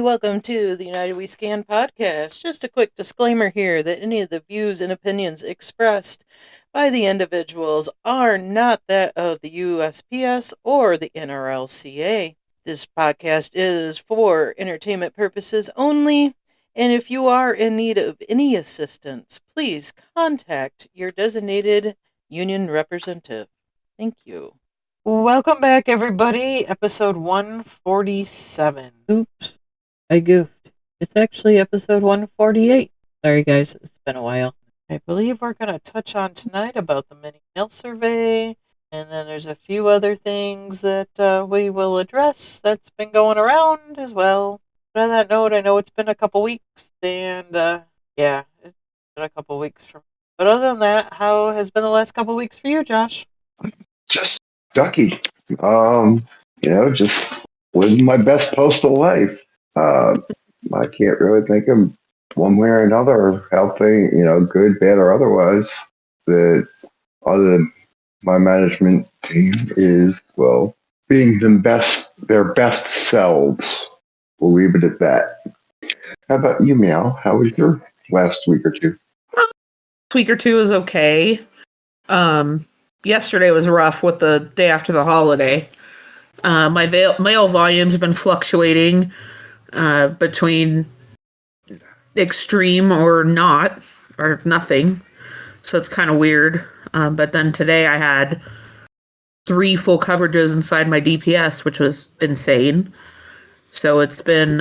welcome to the United We Scan podcast. Just a quick disclaimer here that any of the views and opinions expressed by the individuals are not that of the USPS or the NRLCA. This podcast is for entertainment purposes only, and if you are in need of any assistance, please contact your designated union representative. Thank you. Welcome back, everybody. Episode 147. Oops, I goofed. It's actually episode 148. Sorry, guys. It's been a while. I believe we're going to touch on tonight about the mini mail survey, and then there's a few other things that we will address that's been going around as well. But on that note, I know it's been a couple weeks, and yeah, it's been a couple weeks from. But other than that, how has been the last couple weeks for you, Josh? Just ducky. Just living my best postal life. I can't really think of one way or another helping, good, bad, or otherwise. That other than my management team is, well, being their best selves. We'll leave it at that. How about you, Meow? How was your last week or two? Week or two is okay. Yesterday was rough with the day after the holiday. My mail volume's been fluctuating between extreme or not, or nothing. So it's kind of weird. But then today I had 3 full coverages inside my DPS, which was insane. So it's been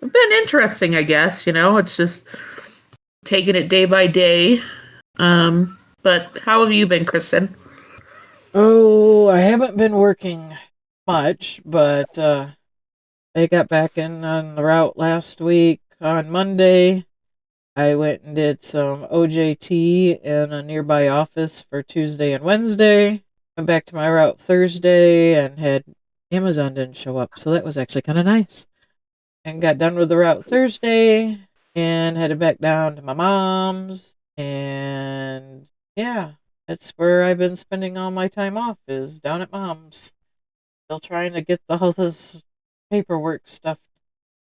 interesting, I guess. It's just taking it day by day. But how have you been, Kristen? Oh, I haven't been working much, but I got back in on the route last week on Monday. I went and did some OJT in a nearby office for Tuesday and Wednesday. Went back to my route Thursday and had Amazon didn't show up, so that was actually kind of nice. And got done with the route Thursday and headed back down to my mom's. And yeah, that's where I've been spending all my time off, is down at mom's. Still trying to get all this paperwork stuff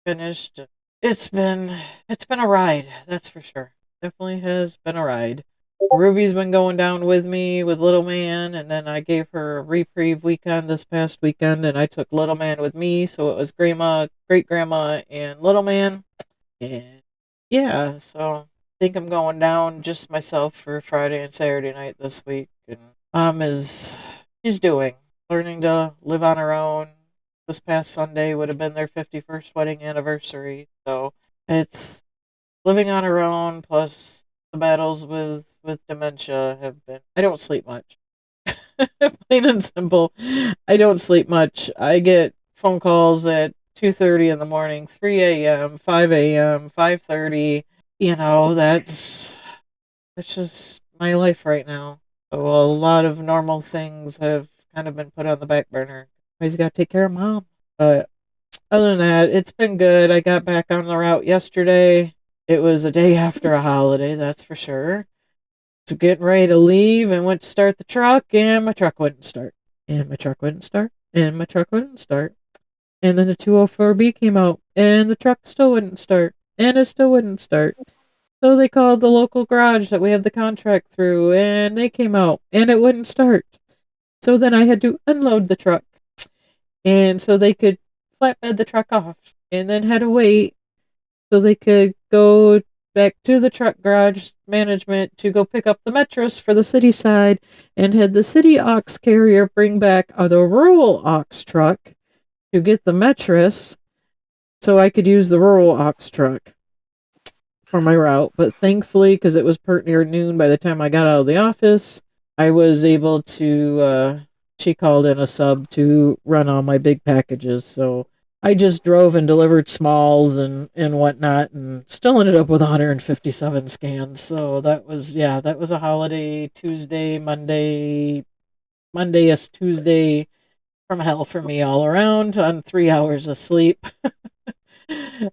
finished. It's been a ride, that's for sure. Definitely has been a ride. Ruby's been going down with me with Little Man, and then I gave her a reprieve weekend this past weekend, and I took Little Man with me, so it was Grandma, Great Grandma, and Little Man. And yeah, so I think I'm going down just myself for Friday and Saturday night this week. And she's learning to live on her own. This past Sunday would have been their 51st wedding anniversary, so it's living on her own, plus the battles with dementia have been. I don't sleep much. Plain and simple. I don't sleep much. I get phone calls at 2:30 in the morning, 3 a.m., 5 a.m., 5:30. That's just my life right now. So a lot of normal things have kind of been put on the back burner. I just got to take care of Mom. But other than that, it's been good. I got back on the route yesterday. It was a day after a holiday, that's for sure. So getting ready to leave and went to start the truck, and my truck wouldn't start. And my truck wouldn't start. And my truck wouldn't start. And then the 204B came out, and the truck still wouldn't start. And it still wouldn't start. So they called the local garage that we have the contract through, and they came out, and it wouldn't start. So then I had to unload the truck. And so they could flatbed the truck off, and then had to wait so they could go back to the truck garage management to go pick up the mattress for the city side, and had the city ox carrier bring back the rural ox truck to get the mattress so I could use the rural ox truck for my route. But thankfully, because it was pert near noon by the time I got out of the office, I was able to, she called in a sub to run all my big packages, so I just drove and delivered smalls and whatnot, and still ended up with 157 scans. So that was a holiday Tuesday, Monday is Tuesday from hell for me all around on 3 hours of sleep.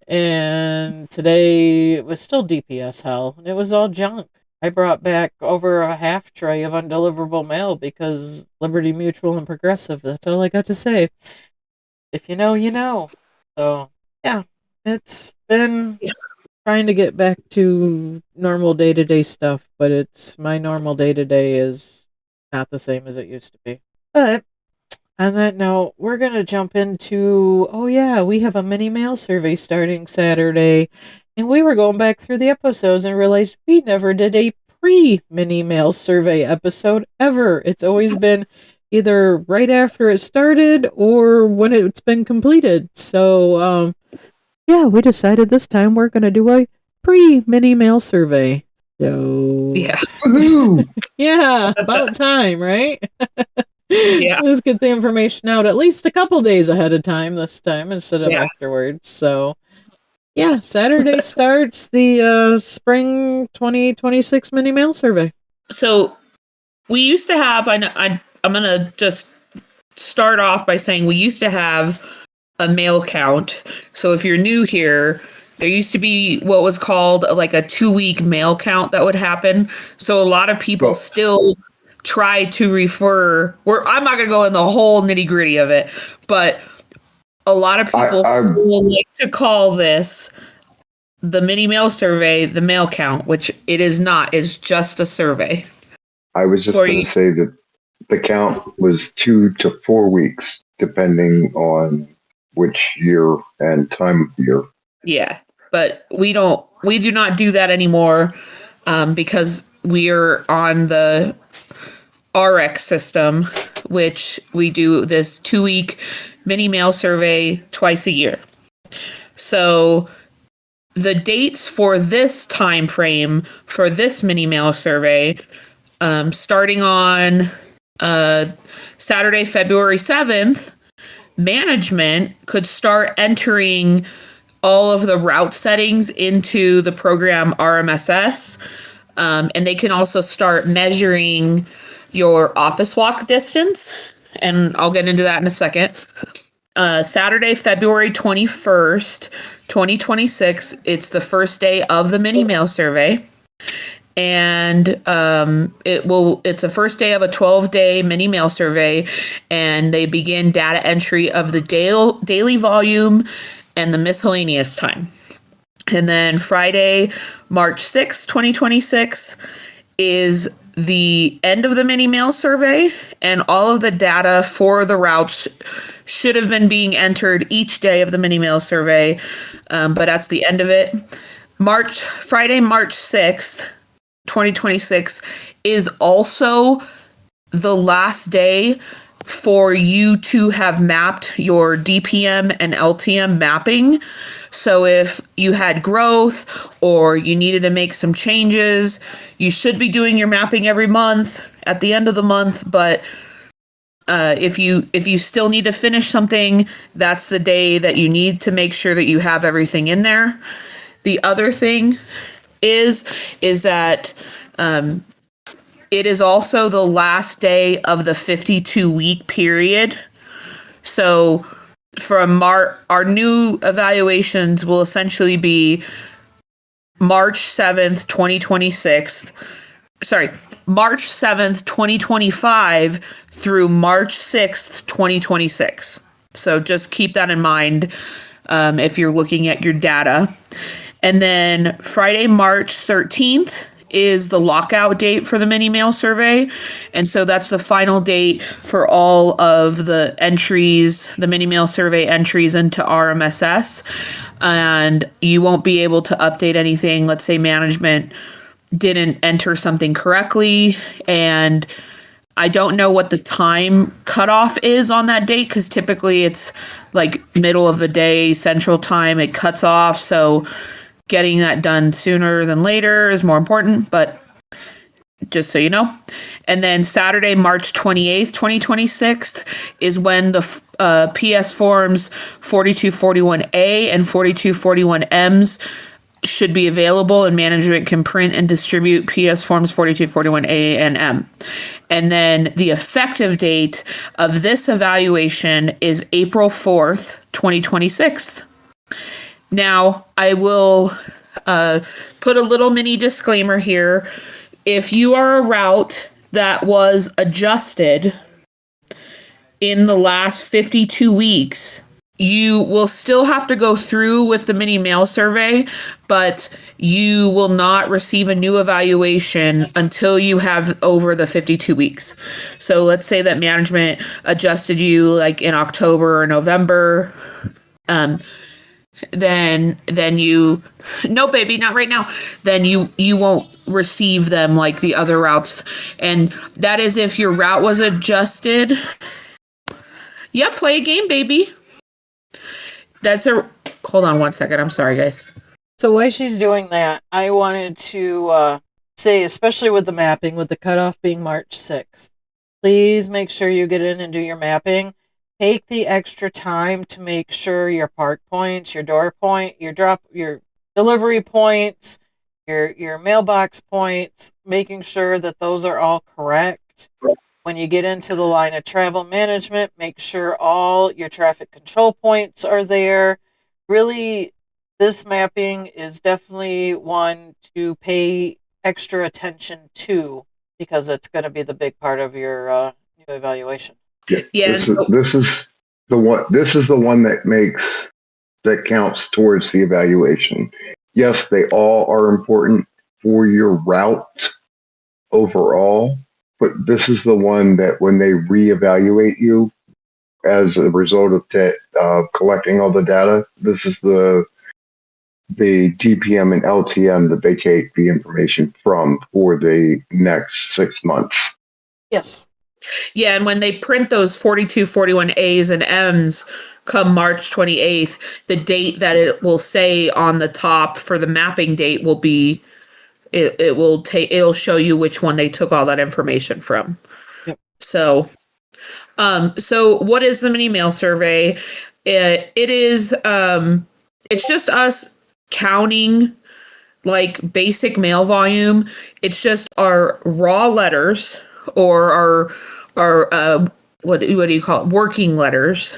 And today it was still DPS hell, and it was all junk. I brought back over a half tray of undeliverable mail because Liberty Mutual and Progressive, that's all I got to say. If you know, you know. So, yeah, It's been trying to get back to normal day-to-day stuff, but my normal day-to-day is not the same as it used to be. But on that note, we're going to jump into, oh yeah, we have a mini mail survey starting Saturday. And we were going back through the episodes and realized we never did a pre-mini mail survey episode ever. It's always been either right after it started or when it's been completed. So, yeah, we decided this time we're going to do a pre-mini mail survey. So, Yeah. Woohoo! yeah, about time, right? Yeah. Let's get the information out at least a couple days ahead of time this time instead of Yeah. afterwards. So, yeah, Saturday starts the spring 2026 mini mail survey. So we used to have, I'm going to just start off by saying we used to have a mail count. So if you're new here, there used to be what was called like a 2-week mail count that would happen. So a lot of people Well, still try to refer, I'm not going to go in the whole nitty gritty of it, but a lot of people I still like to call this the mini mail survey, the mail count, which it is not. It's just a survey. I was just Or going you, to say that the count was 2 to 4 weeks, depending on which year and time of year. yeah, but we do not do that anymore because we are on the RX system, which we do this 2-week mini mail survey twice a year. So the dates for this time frame for this mini mail survey, starting on Saturday, February 7th, management could start entering all of the route settings into the program RMSS. And they can also start measuring your office walk distance. And I'll get into that in a second. Saturday, February 21st, 2026, it's the first day of the mini mail survey. And it's the first day of a 12-day mini mail survey, and they begin data entry of the daily volume and the miscellaneous time. And then Friday, March 6th, 2026 is the end of the mini mail survey, and all of the data for the routes should have been being entered each day of the mini mail survey, but that's the end of it. Friday, March 6th, 2026 is also the last day for you to have mapped your DPM and LTM mapping. So if you had growth or you needed to make some changes, you should be doing your mapping every month at the end of the month. But if you still need to finish something, that's the day that you need to make sure that you have everything in there. The other thing is that it is also the last day of the 52-week period. So from our new evaluations will essentially be March 7th, 2026. Sorry, March 7th, 2025 through March 6th, 2026. So just keep that in mind if you're looking at your data. And then Friday, March 13th is the lockout date for the mini mail survey. And so that's the final date for all of the entries, the mini mail survey entries into RMSS. And you won't be able to update anything. Let's say management didn't enter something correctly, and I don't know what the time cutoff is on that date, because typically it's like middle of the day Central Time it cuts off. So getting that done sooner than later is more important, but just so you know. And then Saturday, March 28th, 2026 is when the PS forms 4241A and 4241Ms should be available, and management can print and distribute PS forms 4241A and M. And then the effective date of this evaluation is April 4th, 2026. Now, I will put a little mini disclaimer here. If you are a route that was adjusted in the last 52 weeks, you will still have to go through with the mini mail survey, but you will not receive a new evaluation until you have over the 52 weeks. So let's say that management adjusted you like in October or November. Then you, no baby, not right now. Then you won't receive them like the other routes. And that is if your route was adjusted. Yep, play a game, baby. Hold on one second. I'm sorry, guys. So while she's doing that, I wanted to say, especially with the mapping, with the cutoff being March 6th, please make sure you get in and do your mapping. Take the extra time to make sure your park points, your door point, your delivery points, your mailbox points, making sure that those are all correct. When you get into the line of travel management, make sure all your traffic control points are there. Really, this mapping is definitely one to pay extra attention to because it's going to be the big part of your new evaluation. Yeah. This is the one. This is the one that counts towards the evaluation. Yes, they all are important for your route overall, but this is the one that when they reevaluate you as a result of collecting all the data, this is the GPM and LTM that they take the information from for the next 6 months. Yes. Yeah, and when they print those 42, 41 A's and M's come March 28th, the date that it will say on the top for the mapping date will be, it'll show you which one they took all that information from. Yep. So what is the mini mail survey? It is, it's just us counting like basic mail volume. It's just our raw letters or our what do you call it? Working letters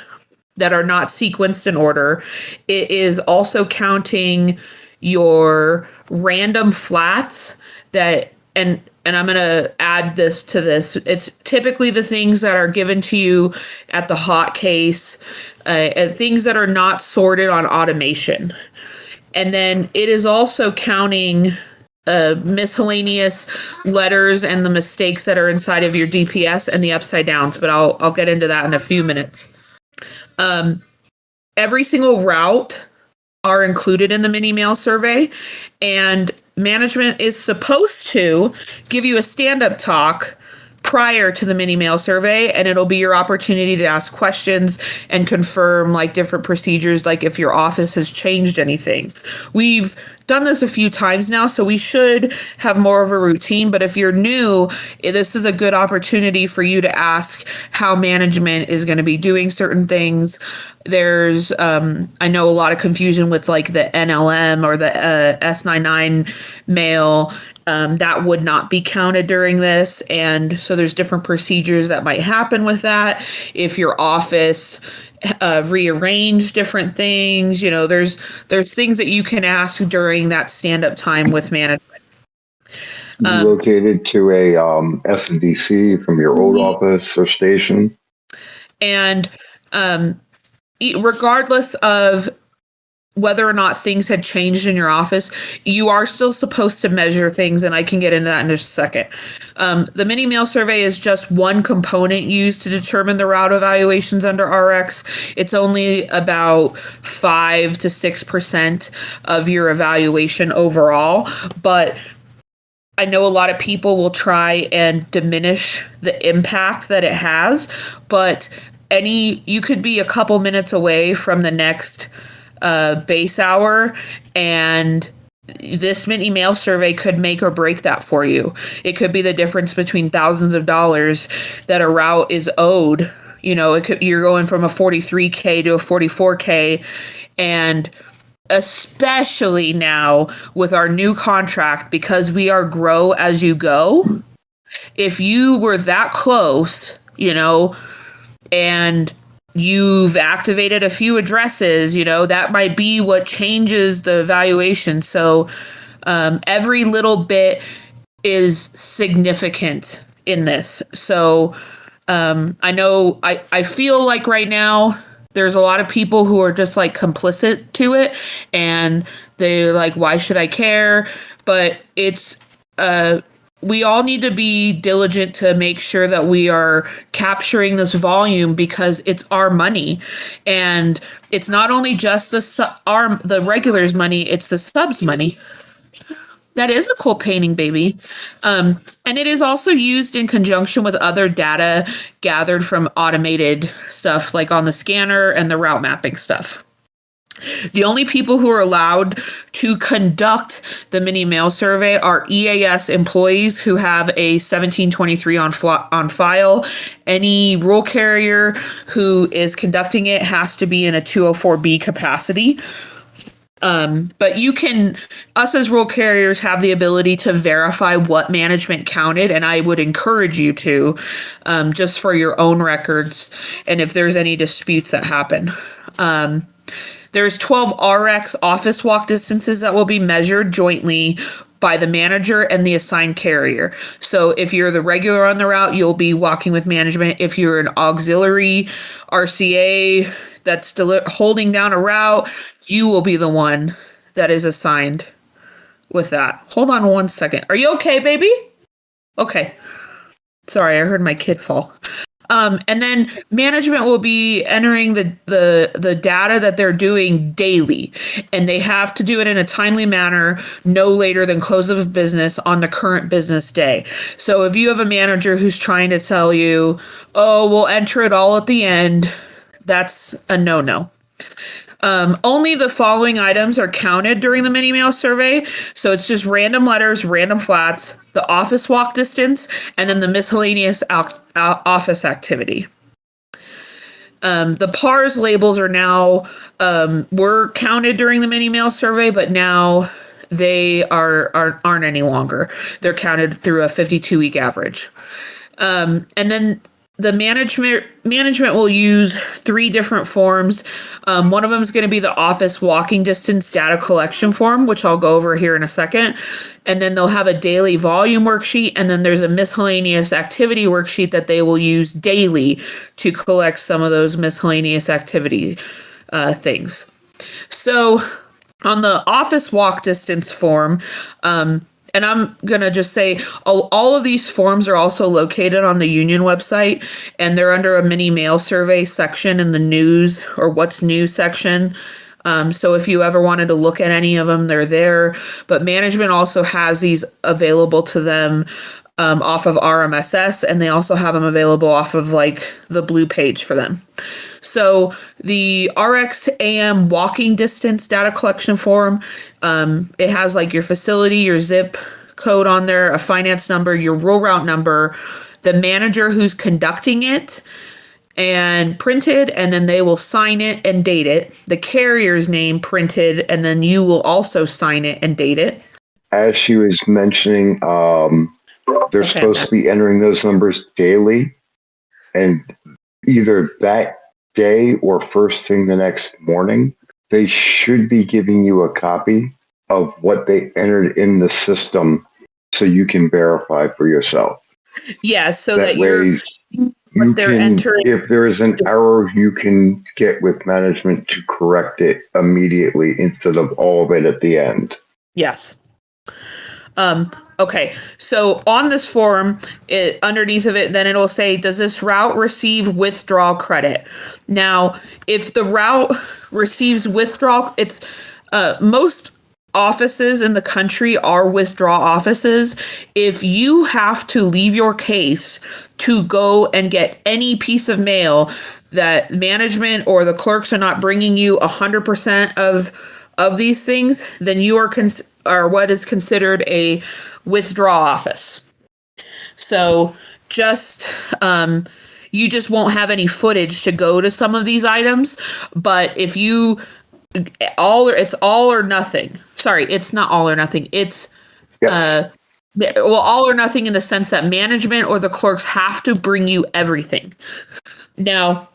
that are not sequenced in order. It is also counting your random flats that and I'm going to add this to this. It's typically the things that are given to you at the hot case, and things that are not sorted on automation. And then it is also counting miscellaneous letters and the mistakes that are inside of your DPS and the upside downs, but I'll get into that in a few minutes. Every single route are included in the mini mail survey, and management is supposed to give you a stand-up talk prior to the mini mail survey, and it'll be your opportunity to ask questions and confirm like different procedures, like if your office has changed anything. We've done this a few times now, so we should have more of a routine, but if you're new, this is a good opportunity for you to ask how management is going to be doing certain things. There's I know a lot of confusion with like the NLM or the S99 mail. That would not be counted during this. And so there's different procedures that might happen with that. If your office rearrange different things, there's things that you can ask during that stand-up time with management. Located to a SNDC from your old office or station. And regardless of whether or not things had changed in your office, you are still supposed to measure things, and I can get into that in just a second. The mini mail survey is just one component used to determine the route evaluations under RX. It's only about 5 to 6% of your evaluation overall, but I know a lot of people will try and diminish the impact that it has, but you could be a couple minutes away from the next base hour, and this mini mail survey could make or break that for you. It could be the difference between thousands of dollars that a route is owed. You're going from a 43K to a 44K, and especially now with our new contract, because we are grow as you go. If you were that close, and you've activated a few addresses, that might be what changes the evaluation. So every little bit is significant in this. So I know I feel like right now There's a lot of people who are just like complicit to it, and they're like, why should I care? But it's we all need to be diligent to make sure that we are capturing this volume because it's our money, and it's not only just the regulars money, it's the subs money. That is a cool painting, baby. And it is also used in conjunction with other data gathered from automated stuff like on the scanner and the route mapping stuff. The only people who are allowed to conduct the mini mail survey are EAS employees who have a 1723 on file. Any rural carrier who is conducting it has to be in a 204B capacity. But us as rural carriers have the ability to verify what management counted, and I would encourage you to, just for your own records, and if there's any disputes that happen. There's 12 RX office walk distances that will be measured jointly by the manager and the assigned carrier. So if you're the regular on the route, you'll be walking with management. If you're an auxiliary RCA that's holding down a route, you will be the one that is assigned with that. Hold on one second. Are you okay, baby? Okay. Sorry, I heard my kid fall. And then management will be entering the data that they're doing daily, and they have to do it in a timely manner, no later than close of business on the current business day. So if you have a manager who's trying to tell you, oh, we'll enter it all at the end, that's a no-no. Only the following items are counted during the mini mail survey. So it's just random letters, random flats, the office walk distance, and then the miscellaneous office activity. The PARS labels are now were counted during the mini mail survey, but now they aren't any longer. They're counted through a 52-week average. And then the management will use 3 different forms. One of them is going to be the office walking distance data collection form, which I'll go over here in a second. And then they'll have a daily volume worksheet. And then there's a miscellaneous activity worksheet that they will use daily to collect some of those miscellaneous activity things. So on the office walk distance form, and I'm going to just say all of these forms are also located on the union website, and they're under a mini mail survey section in the news or what's new section. So if you ever wanted to look at any of them, they're there. But management also has these available to them off of RMSS, and they also have them available off of like the blue page for them. So the RXAM walking distance data collection form, it has like your facility, your zip code on there, a finance number, your rural route number, the manager who's conducting it, and printed, and then they will sign it and date it. The carrier's name printed, and then you will also sign it and date it. As she was mentioning, they're supposed to be entering those numbers daily, and either that day or first thing the next morning, they should be giving you a copy of what they entered in the system so you can verify for yourself. Yeah, so that way you can, if there is an error, you can get with management to correct it immediately instead of all of it at the end. Yes. Okay, so on this form, underneath of it, then it'll say, does this route receive withdrawal credit? Now, if the route receives withdrawal, it's most offices in the country are withdraw offices. If you have to leave your case to go and get any piece of mail that management or the clerks are not bringing you 100% of these things, then you are what is considered a withdraw office. So just you just won't have any footage to go to some of these items. But if you it's all or nothing. Sorry, it's not all or nothing. It's all or nothing in the sense that management or the clerks have to bring you everything. Now,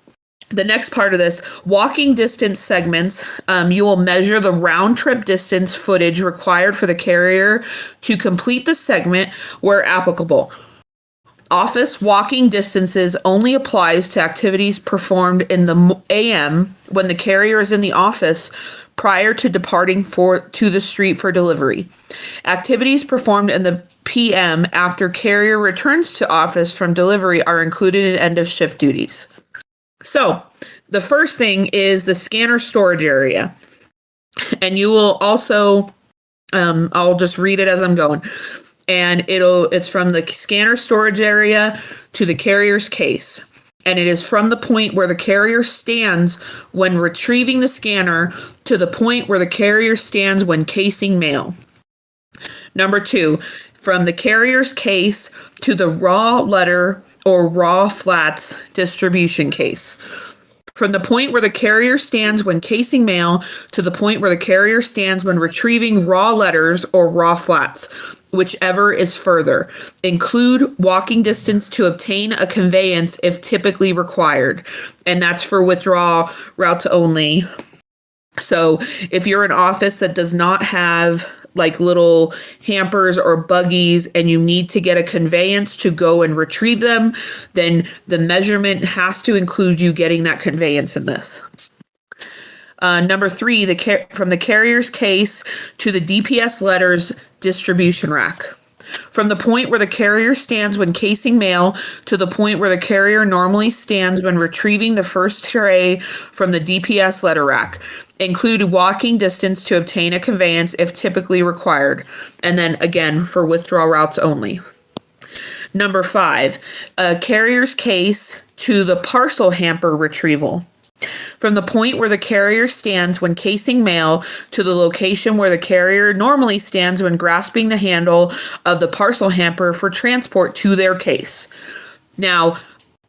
the next part of this, walking distance segments, you will measure the round trip distance footage required for the carrier to complete the segment where applicable. Office walking distances only applies to activities performed in the AM when the carrier is in the office prior to departing to the street for delivery. Activities performed in the PM after carrier returns to office from delivery are included in end of shift duties. So, the first thing is the scanner storage area. And you will also, I'll just read it as I'm going. And it's from the scanner storage area to the carrier's case. And it is from the point where the carrier stands when retrieving the scanner to the point where the carrier stands when casing mail. Number 2, from the carrier's case to the raw letter or raw flats distribution case. From the point where the carrier stands when casing mail to the point where the carrier stands when retrieving raw letters or raw flats, whichever is further. Include walking distance to obtain a conveyance if typically required. And that's for withdrawal route to only. So if you're an office that does not have like little hampers or buggies and you need to get a conveyance to go and retrieve them, then the measurement has to include you getting that conveyance in this. Number 3, from the carrier's case to the DPS letters distribution rack. From the point where the carrier stands when casing mail to the point where the carrier normally stands when retrieving the first tray from the DPS letter rack. Include walking distance to obtain a conveyance if typically required. And then again, for withdrawal routes only. Number 5, a carrier's case to the parcel hamper retrieval. From the point where the carrier stands when casing mail to the location where the carrier normally stands when grasping the handle of the parcel hamper for transport to their case. Now,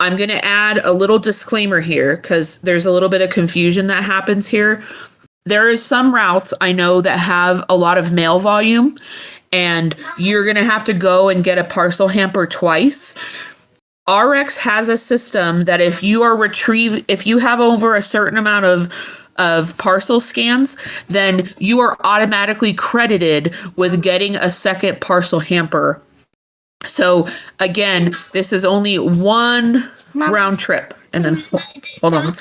I'm going to add a little disclaimer here because there's a little bit of confusion that happens here. There is some routes I know that have a lot of mail volume, and you're going to have to go and get a parcel hamper twice. RX has a system that if you have over a certain amount of parcel scans, then you are automatically credited with getting a second parcel hamper. So again, this is only one round trip. And then hold on.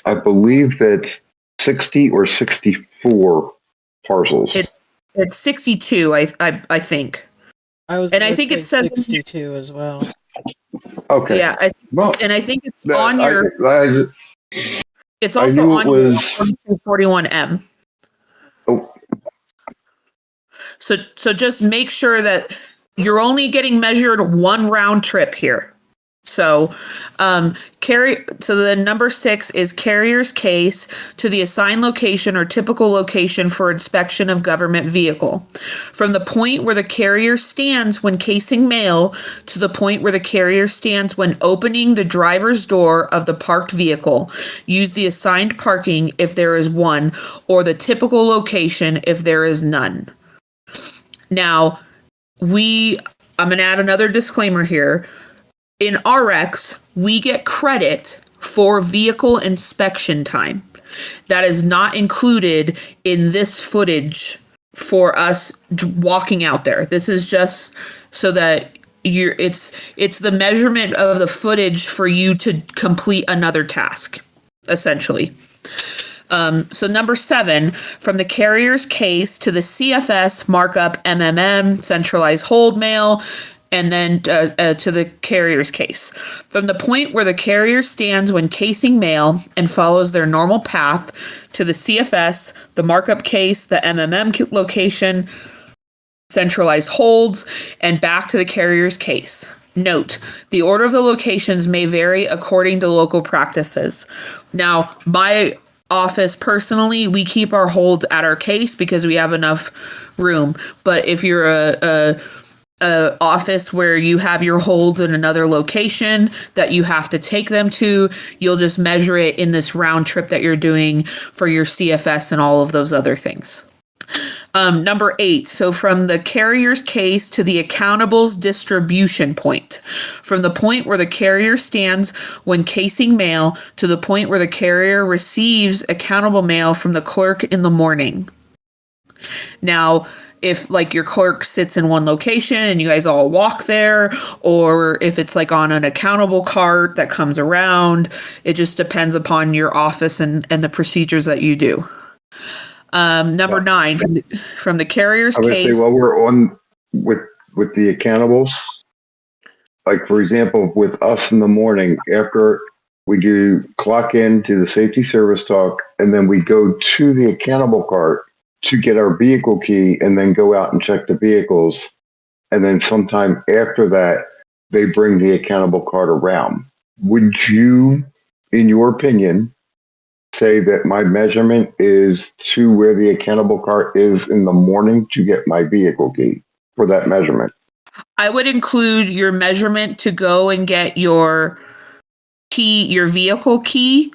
I believe that's 60 or 64 parcels. It's 62, I think. I think it says 62 as well. Okay. Yeah, I think it's on your. It's I also on your 4241M. Oh. So just make sure that you're only getting measured one round trip here. So, the number 6 is carrier's case to the assigned location or typical location for inspection of government vehicle. From the point where the carrier stands when casing mail to the point where the carrier stands when opening the driver's door of the parked vehicle. Use the assigned parking if there is one, or the typical location if there is none. Now, I'm going to add another disclaimer here. In RX, we get credit for vehicle inspection time. That is not included in this footage for us walking out there. This is just so that it's the measurement of the footage for you to complete another task, essentially. So number 7, from the carrier's case to the CFS markup MMM, centralized hold mail, and then to the carrier's case. From the point where the carrier stands when casing mail and follows their normal path to the CFS, the markup case, the MMM location, centralized holds, and back to the carrier's case. Note, the order of the locations may vary according to local practices. Now, my office personally, we keep our holds at our case because we have enough room. But if you're a office where you have your holds in another location that you have to take them to, you'll just measure it in this round trip that you're doing for your CFS and all of those other things. Number 8, so from the carrier's case to the accountable's distribution point. From the point where the carrier stands when casing mail to the point where the carrier receives accountable mail from the clerk in the morning. Now, if like your clerk sits in one location and you guys all walk there, or if it's like on an accountable cart that comes around. It just depends upon your office and the procedures that you do. Number Yeah. 9 from the carrier's I would say case. while we're on with the accountables, like for example, with us in the morning after we do clock in to the safety service talk, and then we go to the accountable cart to get our vehicle key, and then go out and check the vehicles, and then sometime after that, they bring the accountable cart around. Would you, in your opinion, say that my measurement is to where the accountable cart is in the morning to get my vehicle key for that measurement? I would include your measurement to go and get your key, your vehicle key,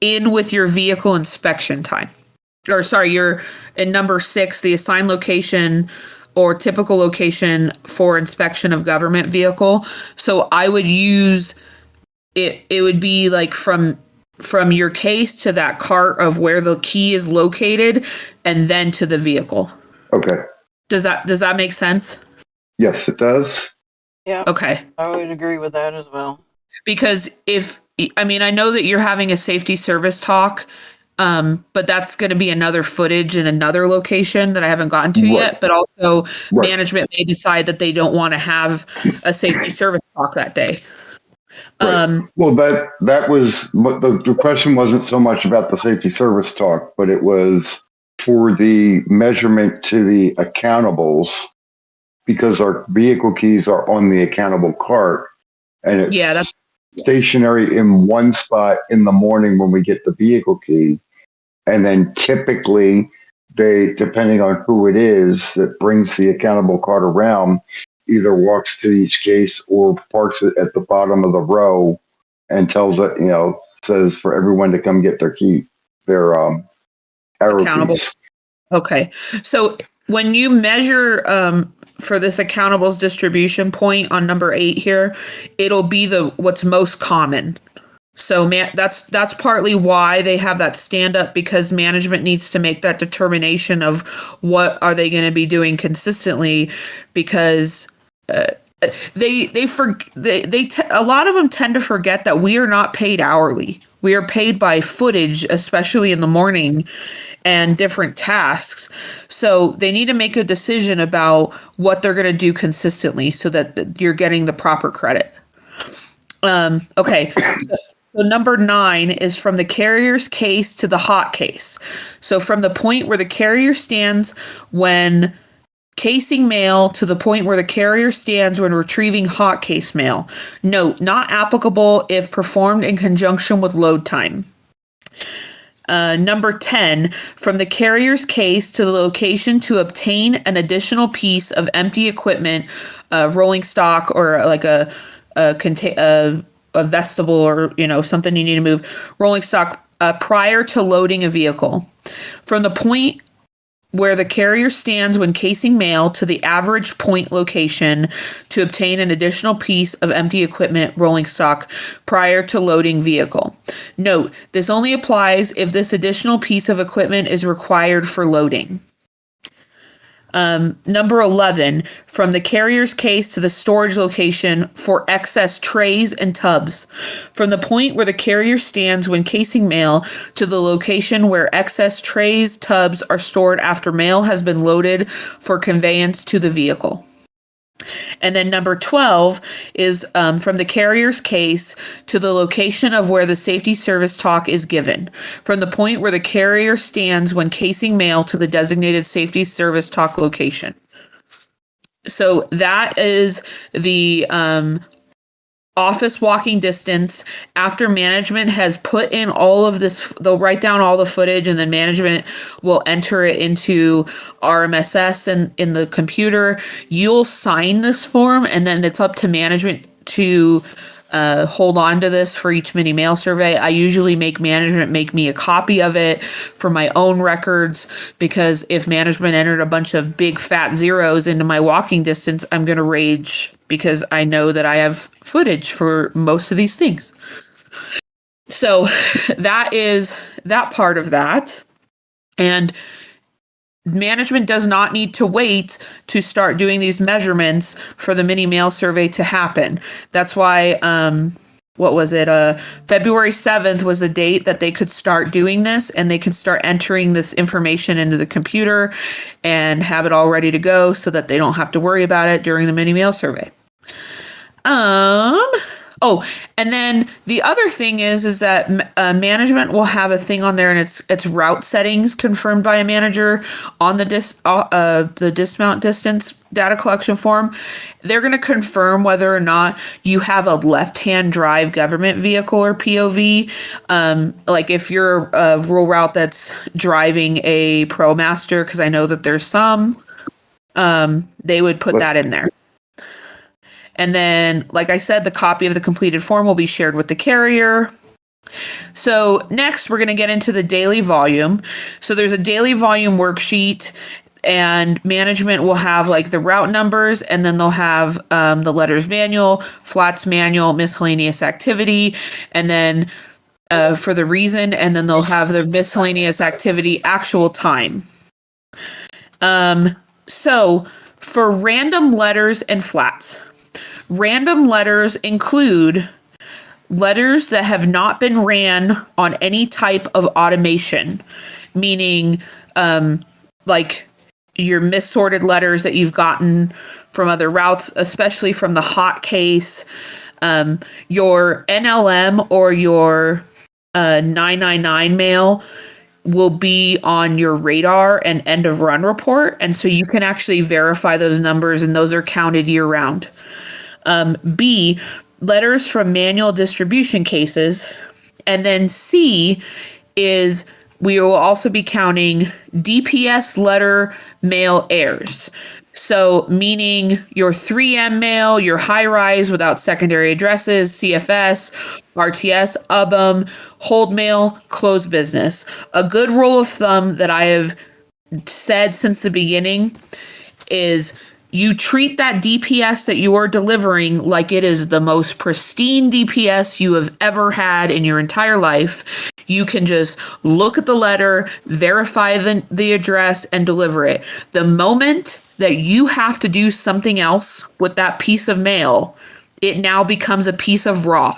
in with your vehicle inspection time. Or sorry, you're in number 6, the assigned location or typical location for inspection of government vehicle. So I would use it. It would be like from your case to that cart of where the key is located, and then to the vehicle. Okay. Does that make sense? Yes, it does. Yeah, Okay. I would agree with that as well. Because I know that you're having a safety service talk, but that's going to be another footage in another location that I haven't gotten to Right. yet. But also, Right. management may decide that they don't want to have a safety service talk that day. Right. Well, that was what the question wasn't so much about the safety service talk, but it was for the measurement to the accountables, because our vehicle keys are on the accountable cart, and it's Yeah, that's stationary in one spot in the morning when we get the vehicle key. And then typically they, depending on who it is that brings the accountable cart around, either walks to each case or parks it at the bottom of the row and tells it, says for everyone to come get their key, their arrow accountable. keys. Okay. So when you measure for this accountables distribution point on number 8 here, it'll be what's most common. So that's partly why they have that stand up, because management needs to make that determination of what are they going to be doing consistently, because a lot of them tend to forget that we are not paid hourly. We are paid by footage, especially in the morning, and different tasks. So they need to make a decision about what they're going to do consistently so that you're getting the proper credit. Okay. So number 9 is from the carrier's case to the hot case. So from the point where the carrier stands when casing mail to the point where the carrier stands when retrieving hot case mail. Note, not applicable if performed in conjunction with load time. Number 10, from the carrier's case to the location to obtain an additional piece of empty equipment, rolling stock, or like a vestibule, or something you need to move, rolling stock, prior to loading a vehicle. From the point where the carrier stands when casing mail to the average point location to obtain an additional piece of empty equipment, rolling stock, prior to loading vehicle. Note, this only applies if this additional piece of equipment is required for loading. Number 11, from the carrier's case to the storage location for excess trays and tubs. From the point where the carrier stands when casing mail to the location where excess trays, tubs are stored after mail has been loaded for conveyance to the vehicle. And then number 12 is from the carrier's case to the location of where the safety service talk is given. From the point where the carrier stands when casing mail to the designated safety service talk location. So that is the office walking distance after management has put in all of this. They'll write down all the footage, and then management will enter it into RMSS and in the computer. You'll sign this form, and then it's up to management to hold on to this for each mini mail survey. I usually make management make me a copy of it for my own records, because if management entered a bunch of big fat zeros into my walking distance, I'm going to rage, because I know that I have footage for most of these things. So that is that part of that. And management does not need to wait to start doing these measurements for the mini mail survey to happen. That's why, what was it? February 7th was the date that they could start doing this, and they could start entering this information into the computer and have it all ready to go so that they don't have to worry about it during the mini mail survey. Oh, and then the other thing is that management will have a thing on there, and it's route settings confirmed by a manager on the dismount distance data collection form. They're going to confirm whether or not you have a left-hand drive government vehicle or POV. Like if you're a rural route that's driving a ProMaster, because I know that there's some, they would put that in there. And then, like I said, the copy of the completed form will be shared with the carrier. So next, we're going to get into the daily volume. So there's a daily volume worksheet, and management will have like the route numbers, and then they'll have the letters manual, flats manual, miscellaneous activity, and then for the reason, and then they'll have the miscellaneous activity actual time. So for random letters and flats, random letters include letters that have not been ran on any type of automation, meaning like your missorted letters that you've gotten from other routes, especially from the hot case, your NLM or your 999 mail will be on your radar and end of run report. And so you can actually verify those numbers, and those are counted year round. B, letters from manual distribution cases. And then C is we will also be counting DPS letter mail errors. So meaning your 3M mail, your high rise without secondary addresses, CFS, RTS, UBM, hold mail, closed business. A good rule of thumb that I have said since the beginning is you treat that DPS that you are delivering like it is the most pristine DPS you have ever had in your entire life. You can just look at the letter, verify the address, and deliver it. The moment that you have to do something else with that piece of mail, it now becomes a piece of raw.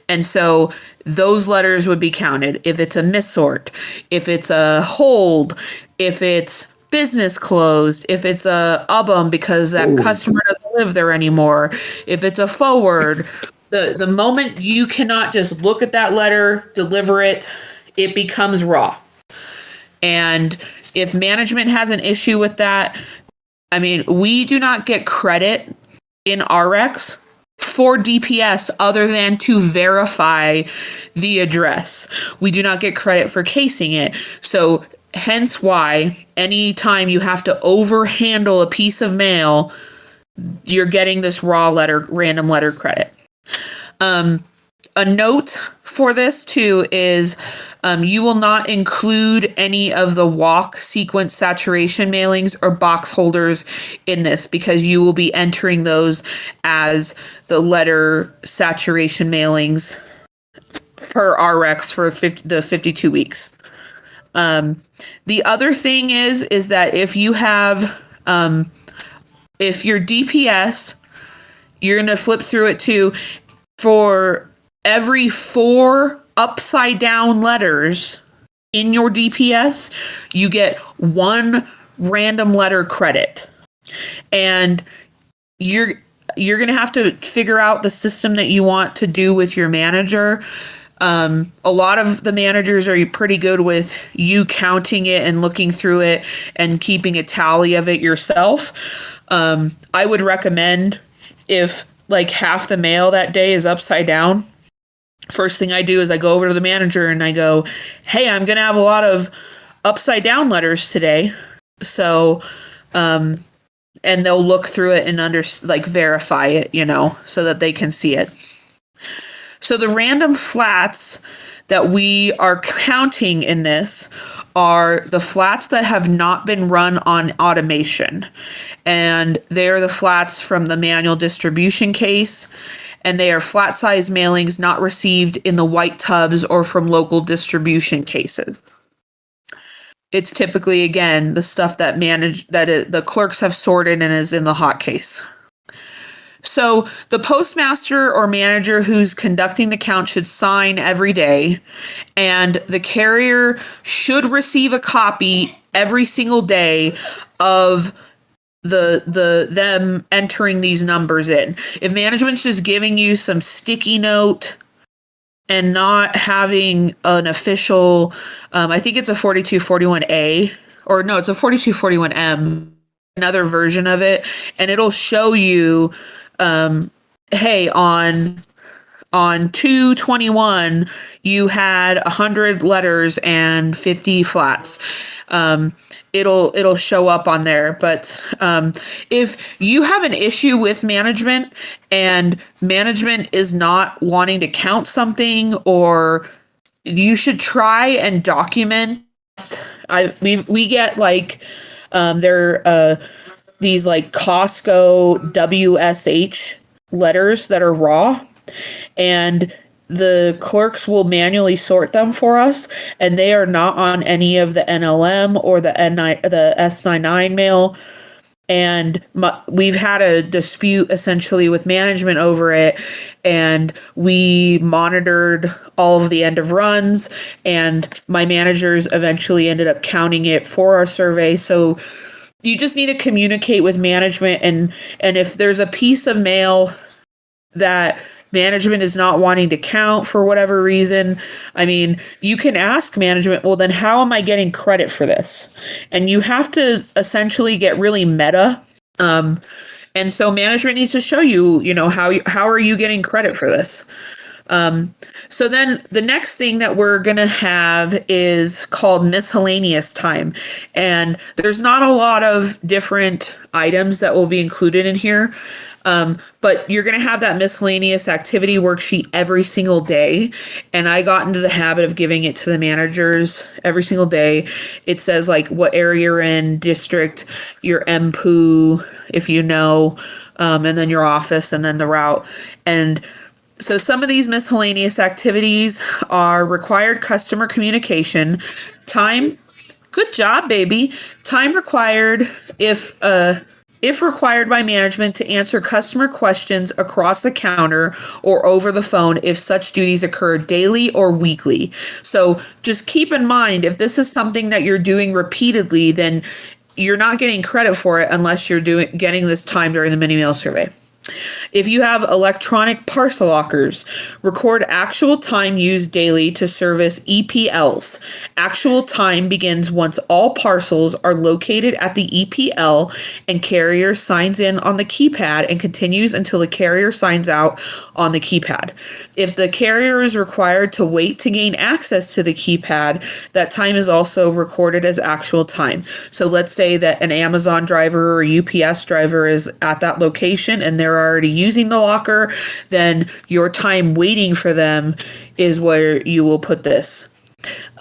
And so those letters would be counted. If it's a missort, if it's a hold, if it's business closed, if it's a UBM because that customer doesn't live there anymore, if it's a forward, the moment you cannot just look at that letter, deliver it, it becomes raw. And if management has an issue with that, I mean, we do not get credit in RX for DPS other than to verify the address. We do not get credit for casing it. So hence why anytime you have to overhandle a piece of mail, you're getting this raw letter, random letter credit. A note for this too is you will not include any of the walk sequence saturation mailings or box holders in this because you will be entering those as the letter saturation mailings per RX for the 52 weeks. The other thing is that if you have, if your DPS, you're going to flip through it too, for every 4 upside down letters in your DPS, you get 1 random letter credit. And you're going to have to figure out the system that you want to do with your manager. A lot of the managers are pretty good with you counting it and looking through it and keeping a tally of it yourself. I would recommend if like half the mail that day is upside down, first thing I do is I go over to the manager and I go, hey, I'm going to have a lot of upside down letters today. So, and they'll look through it and verify it, so that they can see it. So the random flats that we are counting in this are the flats that have not been run on automation. And they're the flats from the manual distribution case. And they are flat size mailings not received in the white tubs or from local distribution cases. It's typically, again, the stuff that the clerks have sorted and is in the hot case. So the postmaster or manager who's conducting the count should sign every day, and the carrier should receive a copy every single day of them entering these numbers in. If management's just giving you some sticky note and not having an official, I think it's a 4241A, or no, it's a 4241M, another version of it, and it'll show you, hey, on 2/21 you had 100 letters and 50 flats. It'll show up on there. But if you have an issue with management and management is not wanting to count something, or you should try and document. We get like these like Costco WSH letters that are raw, and the clerks will manually sort them for us, and they are not on any of the NLM or the S99 mail. And we've had a dispute essentially with management over it, and we monitored all of the end of runs, and my managers eventually ended up counting it for our survey. So you just need to communicate with management, and if there's a piece of mail that management is not wanting to count for whatever reason, I mean, you can ask management, well, then how am I getting credit for this? And you have to essentially get really meta. And so management needs to show you, how are you getting credit for this? So then the next thing that we're going to have is called miscellaneous time. And there's not a lot of different items that will be included in here. But you're going to have that miscellaneous activity worksheet every single day. And I got into the habit of giving it to the managers every single day. It says like what area you're in, district, your MPU, if you know, and then your office, and then the route. And so some of these miscellaneous activities are required customer communication, time. Good job, baby. Time required if required by management to answer customer questions across the counter or over the phone if such duties occur daily or weekly. So just keep in mind, if this is something that you're doing repeatedly, then you're not getting credit for it unless you're getting this time during the mini mail survey. If you have electronic parcel lockers, record actual time used daily to service EPLs. Actual time begins once all parcels are located at the EPL and carrier signs in on the keypad and continues until the carrier signs out on the keypad. If the carrier is required to wait to gain access to the keypad, that time is also recorded as actual time. So let's say that an Amazon driver or UPS driver is at that location and they're already using the locker, then your time waiting for them is where you will put this.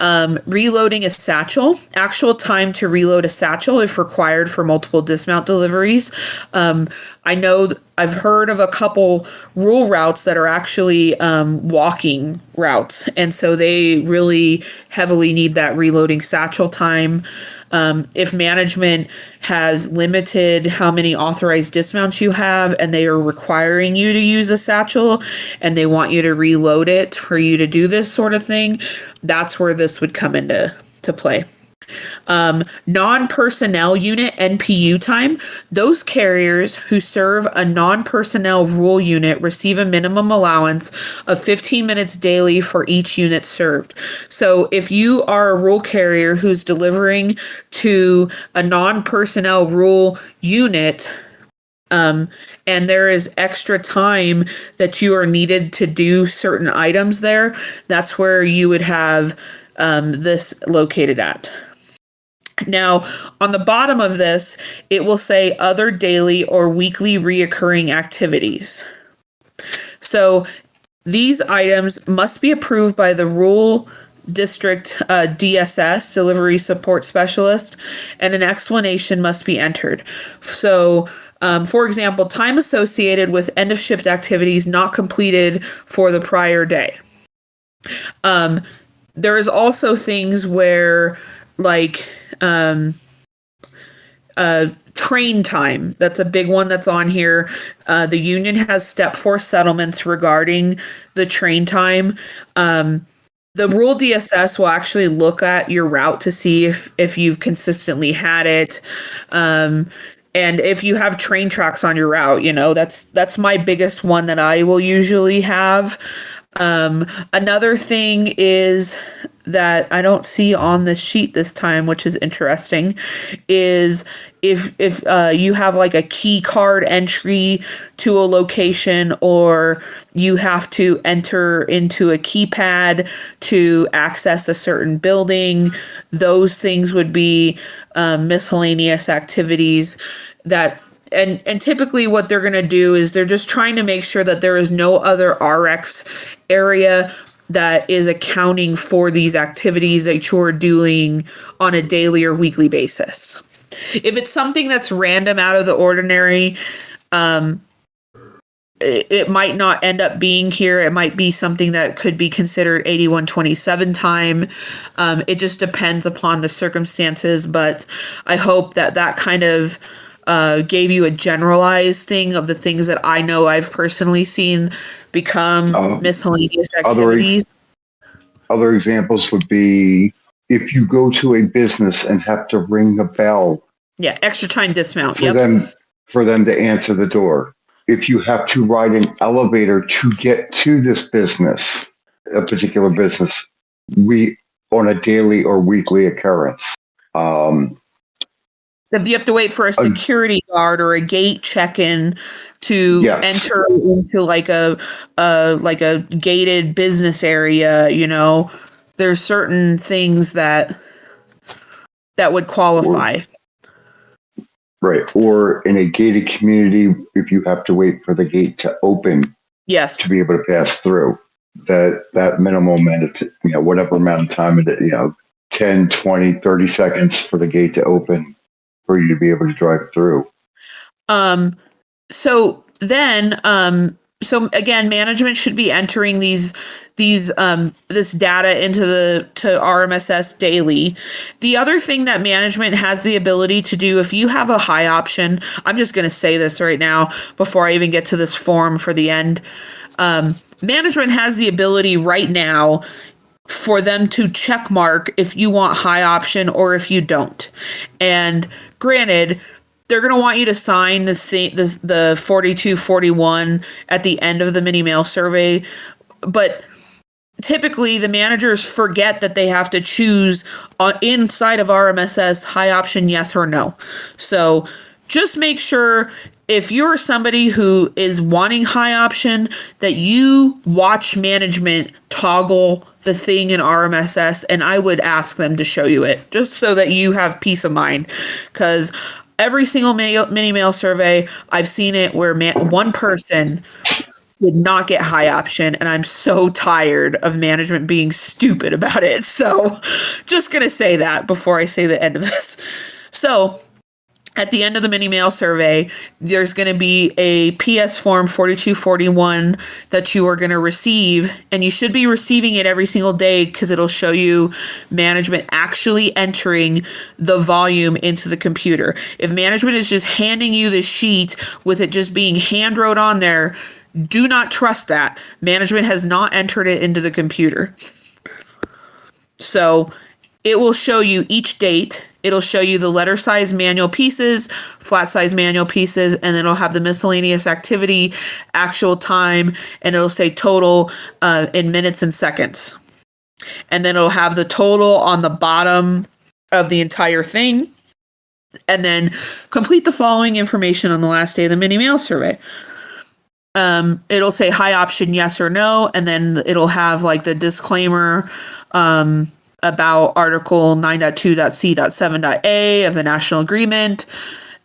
Reloading a satchel, actual time to reload a satchel if required for multiple dismount deliveries. I know I've heard of a couple rural routes that are actually walking routes, and so they really heavily need that reloading satchel time. If management has limited how many authorized dismounts you have and they are requiring you to use a satchel and they want you to reload it for you to do this sort of thing, that's where this would come into play. Non-personnel unit NPU time. Those carriers who serve a non-personnel rural unit receive a minimum allowance of 15 minutes daily for each unit served. So if you are a rural carrier who's delivering to a non-personnel rural unit, and there is extra time that you are needed to do certain items there, that's where you would have this located at. Now, on the bottom of this, it will say other daily or weekly reoccurring activities. So these items must be approved by the rural district DSS, delivery support specialist, and an explanation must be entered. So, for example, time associated with end of shift activities not completed for the prior day. There is also things where like train time. That's a big one that's on here. The union has step 4 settlements regarding the train time. The rural DSS will actually look at your route to see if you've consistently had it. And if you have train tracks on your route, that's my biggest one that I will usually have. Another thing is that I don't see on the sheet this time, which is interesting, is if you have like a key card entry to a location, or you have to enter into a keypad to access a certain building, those things would be miscellaneous activities that. And typically what they're going to do is they're just trying to make sure that there is no other RX area that is accounting for these activities that you're doing on a daily or weekly basis. If it's something that's random out of the ordinary, it might not end up being here. It might be something that could be considered 8127 time. It just depends upon the circumstances, but I hope that kind of gave you a generalized thing of the things that I know I've personally seen become miscellaneous activities. Other examples would be if you go to a business and have to ring the bell. Yeah, extra time dismount. For them to answer the door. If you have to ride an elevator to get to this business, a particular business, on a daily or weekly occurrence. If you have to wait for a security guard or a gate check-in to enter into like a gated business area, there's certain things that would qualify. Right. Or in a gated community, if you have to wait for the gate to open to be able to pass through, that minimum amount of, whatever amount of time, 10, 20, 30 seconds for the gate to open for you to be able to drive through. So again, management should be entering this data to RMSS daily. The other thing that management has the ability to do, if you have a high option, I'm just going to say this right now before I even get to this form for the end. Management has the ability right now for them to check mark if you want high option or if you don't. And granted, they're going to want you to sign the 4241 at the end of the mini mail survey, but typically the managers forget that they have to choose inside of RMSS high option yes or no. So just make sure if you're somebody who is wanting high option that you watch management toggle the thing in RMSS, and I would ask them to show you it just so that you have peace of mind, because every single mini mail survey I've seen it where one person did not get high option, and I'm so tired of management being stupid about it. So just gonna say that before I say the end of this. So at the end of the mini mail survey, there's going to be a PS form 4241 that you are going to receive, and you should be receiving it every single day because it'll show you management actually entering the volume into the computer. If management is just handing you the sheet with it just being hand wrote on there, do not trust that. Management has not entered it into the computer. So it will show you each date. It'll show you the letter size manual pieces, flat size manual pieces, and then it'll have the miscellaneous activity, actual time, and it'll say total in minutes and seconds. And then it'll have the total on the bottom of the entire thing. And then complete the following information on the last day of the mini mail survey. It'll say high option yes or no, and then it'll have like the disclaimer about Article 9.2.c.7.a of the National Agreement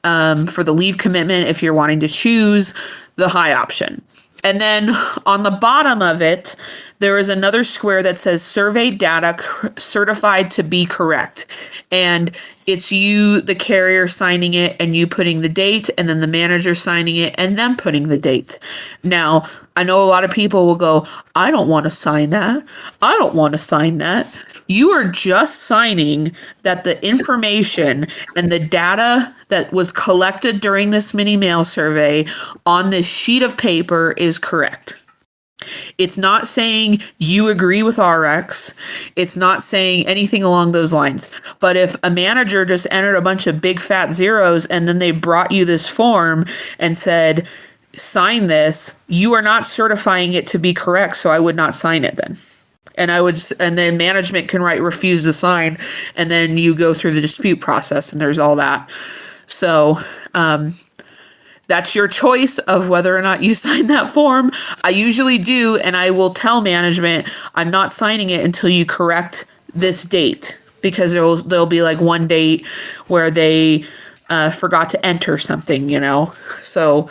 for the leave commitment if you're wanting to choose the high option. And then on the bottom of it, there is another square that says survey data certified to be correct. And it's you, the carrier, signing it and you putting the date, and then the manager signing it and them putting the date. Now, I know a lot of people will go, I don't want to sign that. I don't want to sign that. You are just signing that the information and the data that was collected during this mini mail survey on this sheet of paper is correct. It's not saying you agree with RX. It's not saying anything along those lines. But if a manager just entered a bunch of big fat zeros and then they brought you this form and said, sign this, you are not certifying it to be correct. So I would not sign it then. And then management can write refuse to sign, and then you go through the dispute process and there's all that. So, that's your choice of whether or not you sign that form. I usually do, and I will tell management, I'm not signing it until you correct this date, because there'll be like one date where they forgot to enter something, So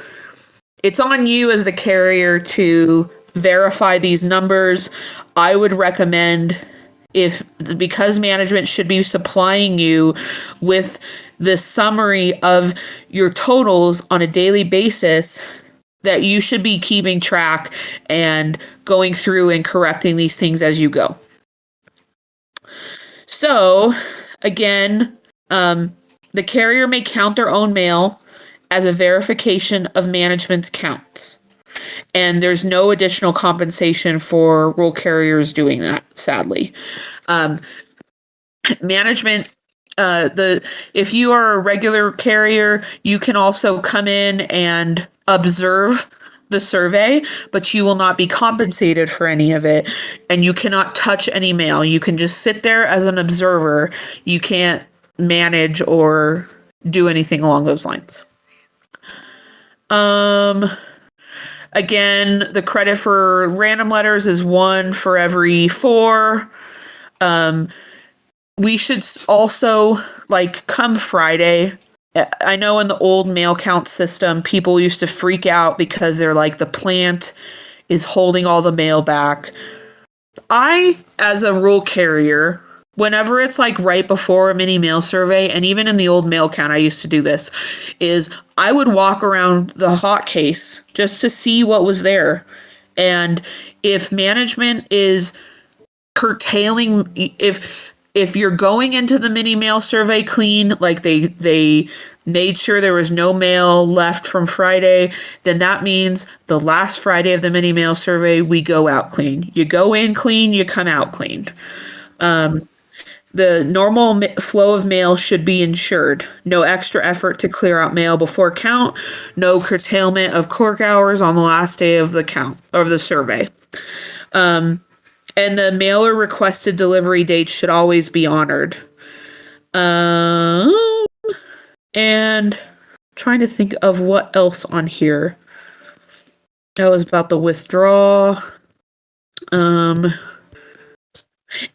it's on you as the carrier to verify these numbers. I would recommend, because management should be supplying you with the summary of your totals on a daily basis, that you should be keeping track and going through and correcting these things as you go. So, again, the carrier may count their own mail as a verification of management's counts. And there's no additional compensation for rural carriers doing that, sadly. Management, if you are a regular carrier, you can also come in and observe the survey, but you will not be compensated for any of it, and you cannot touch any mail. You can just sit there as an observer. You can't manage or do anything along those lines. Again, the credit for random letters is 1 for every 4. We should also, come Friday, I know in the old mail count system, people used to freak out because they're like, the plant is holding all the mail back. I, as a rural carrier, whenever it's right before a mini mail survey, and even in the old mail count, I used to do this, is I would walk around the hot case just to see what was there. And if management is curtailing, if you're going into the mini mail survey clean, like they made sure there was no mail left from Friday, then that means the last Friday of the mini mail survey, we go out clean. You go in clean, you come out clean. The normal flow of mail should be ensured. No extra effort to clear out mail before count. No curtailment of clerk hours on the last day of the count of the survey. And the mailer requested delivery dates should always be honored. And trying to think of what else on here. That was about the withdraw.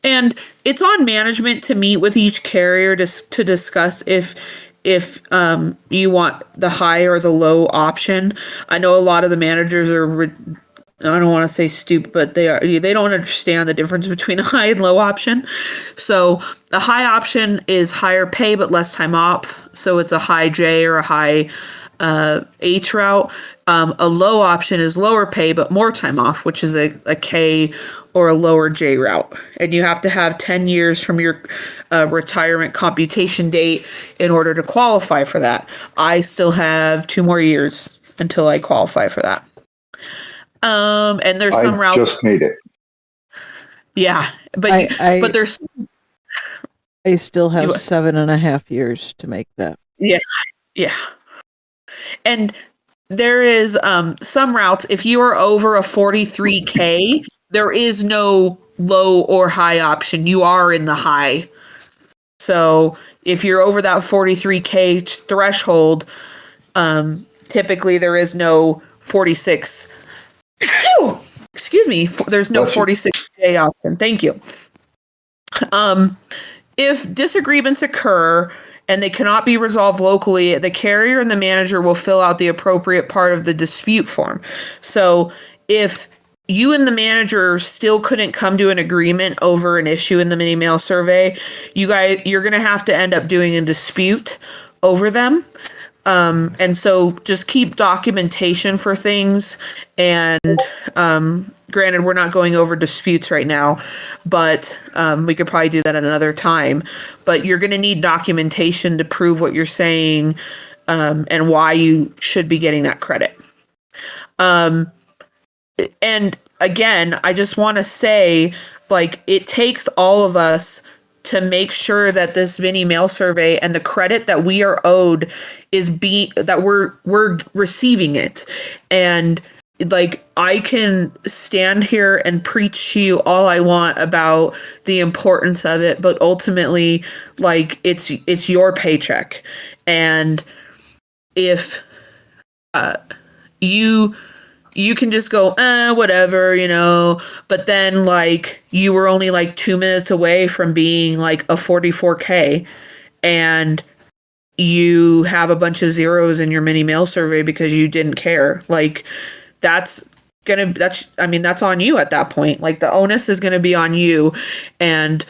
And it's on management to meet with each carrier to discuss if you want the high or the low option. I know a lot of the managers are, I don't want to say stupid, but they don't understand the difference between a high and low option. So the high option is higher pay but less time off. So it's a high J or a high H route. A low option is lower pay but more time off, which is a K or a lower J route. And you have to have 10 years from your retirement computation date in order to qualify for that. I still have 2 more years until I qualify for that. And there's some routes. I just made it. Yeah, but but there's. I still have 7.5 years to make that. Yeah. And there is some routes, if you are over a 43K, there is no low or high option. You are in the high. So if you're over that 43K threshold, typically there is no 46. Excuse me. There's no 46K option. Thank you. If disagreements occur and they cannot be resolved locally, the carrier and the manager will fill out the appropriate part of the dispute form. So if you and the manager still couldn't come to an agreement over an issue in the mini mail survey, you're going to have to end up doing a dispute over them. And so just keep documentation for things. And granted, we're not going over disputes right now, but we could probably do that at another time. But you're going to need documentation to prove what you're saying, and why you should be getting that credit. And again, I just want to say, like, it takes all of us to make sure that this mini mail survey and the credit that we are owed that we're receiving it. And like, I can stand here and preach to you all I want about the importance of it, but ultimately, like, it's your paycheck. And if you can just go, whatever, but then, like, you were only like 2 minutes away from being like a 44K, and you have a bunch of zeros in your mini mail survey because you didn't care. Like, that's on you at that point. Like, the onus is going to be on you. And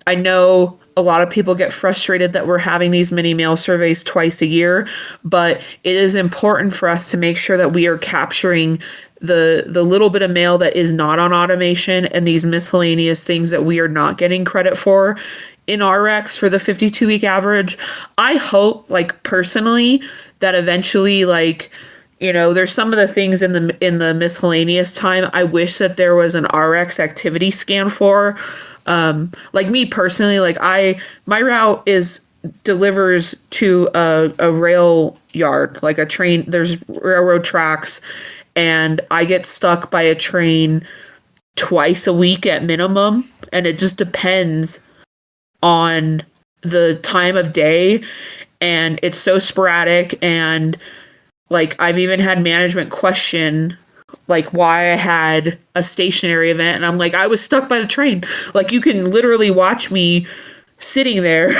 I know a lot of people get frustrated that we're having these mini mail surveys twice a year, but it is important for us to make sure that we are capturing the little bit of mail that is not on automation and these miscellaneous things that we are not getting credit for in RX for the 52-week average. I hope, like, personally, that eventually, like, there's some of the things in the miscellaneous time I wish that there was an RX activity scan for. Like, me personally, like, my route delivers to a rail yard, like a train. There's railroad tracks, and I get stuck by a train twice a week at minimum, and it just depends on the time of day, and it's so sporadic. And like, I've even had management question, like, why I had a stationary event, and I'm like, I was stuck by the train. Like, you can literally watch me sitting there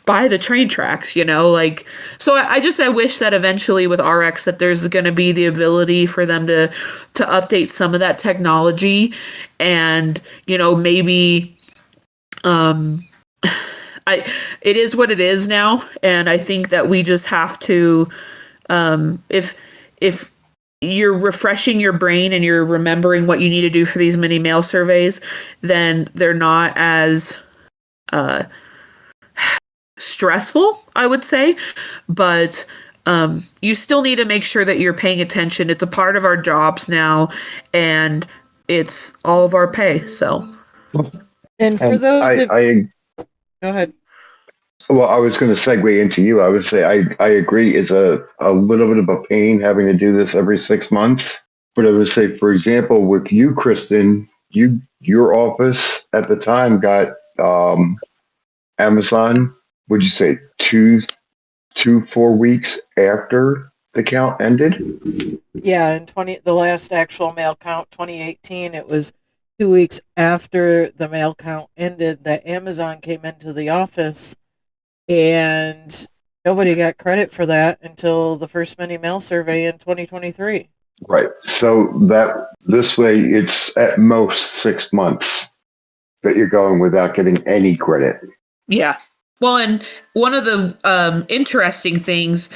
by the train tracks, like. So I wish that eventually with RX that there's going to be the ability for them to update some of that technology. And maybe it is what it is now, and I think that we just have to, if you're refreshing your brain and you're remembering what you need to do for these mini mail surveys, then they're not as stressful, I would say. But you still need to make sure that you're paying attention. It's a part of our jobs now, and it's all of our pay. So, And for And those that I go ahead. well, I was going to segue into you. I would say I agree. It's a little bit of a pain having to do this every 6 months. But I would say, for example, with you, Kristen, your office at the time got Amazon. Would you say 4 weeks after the count ended? Yeah, in the last actual mail count, 2018, it was 2 weeks after the mail count ended that Amazon came into the office, and nobody got credit for that until the first mini mail survey in 2023. Right. So that this way, it's at most 6 months that you're going without getting any credit. yeah. Well, and one of the interesting things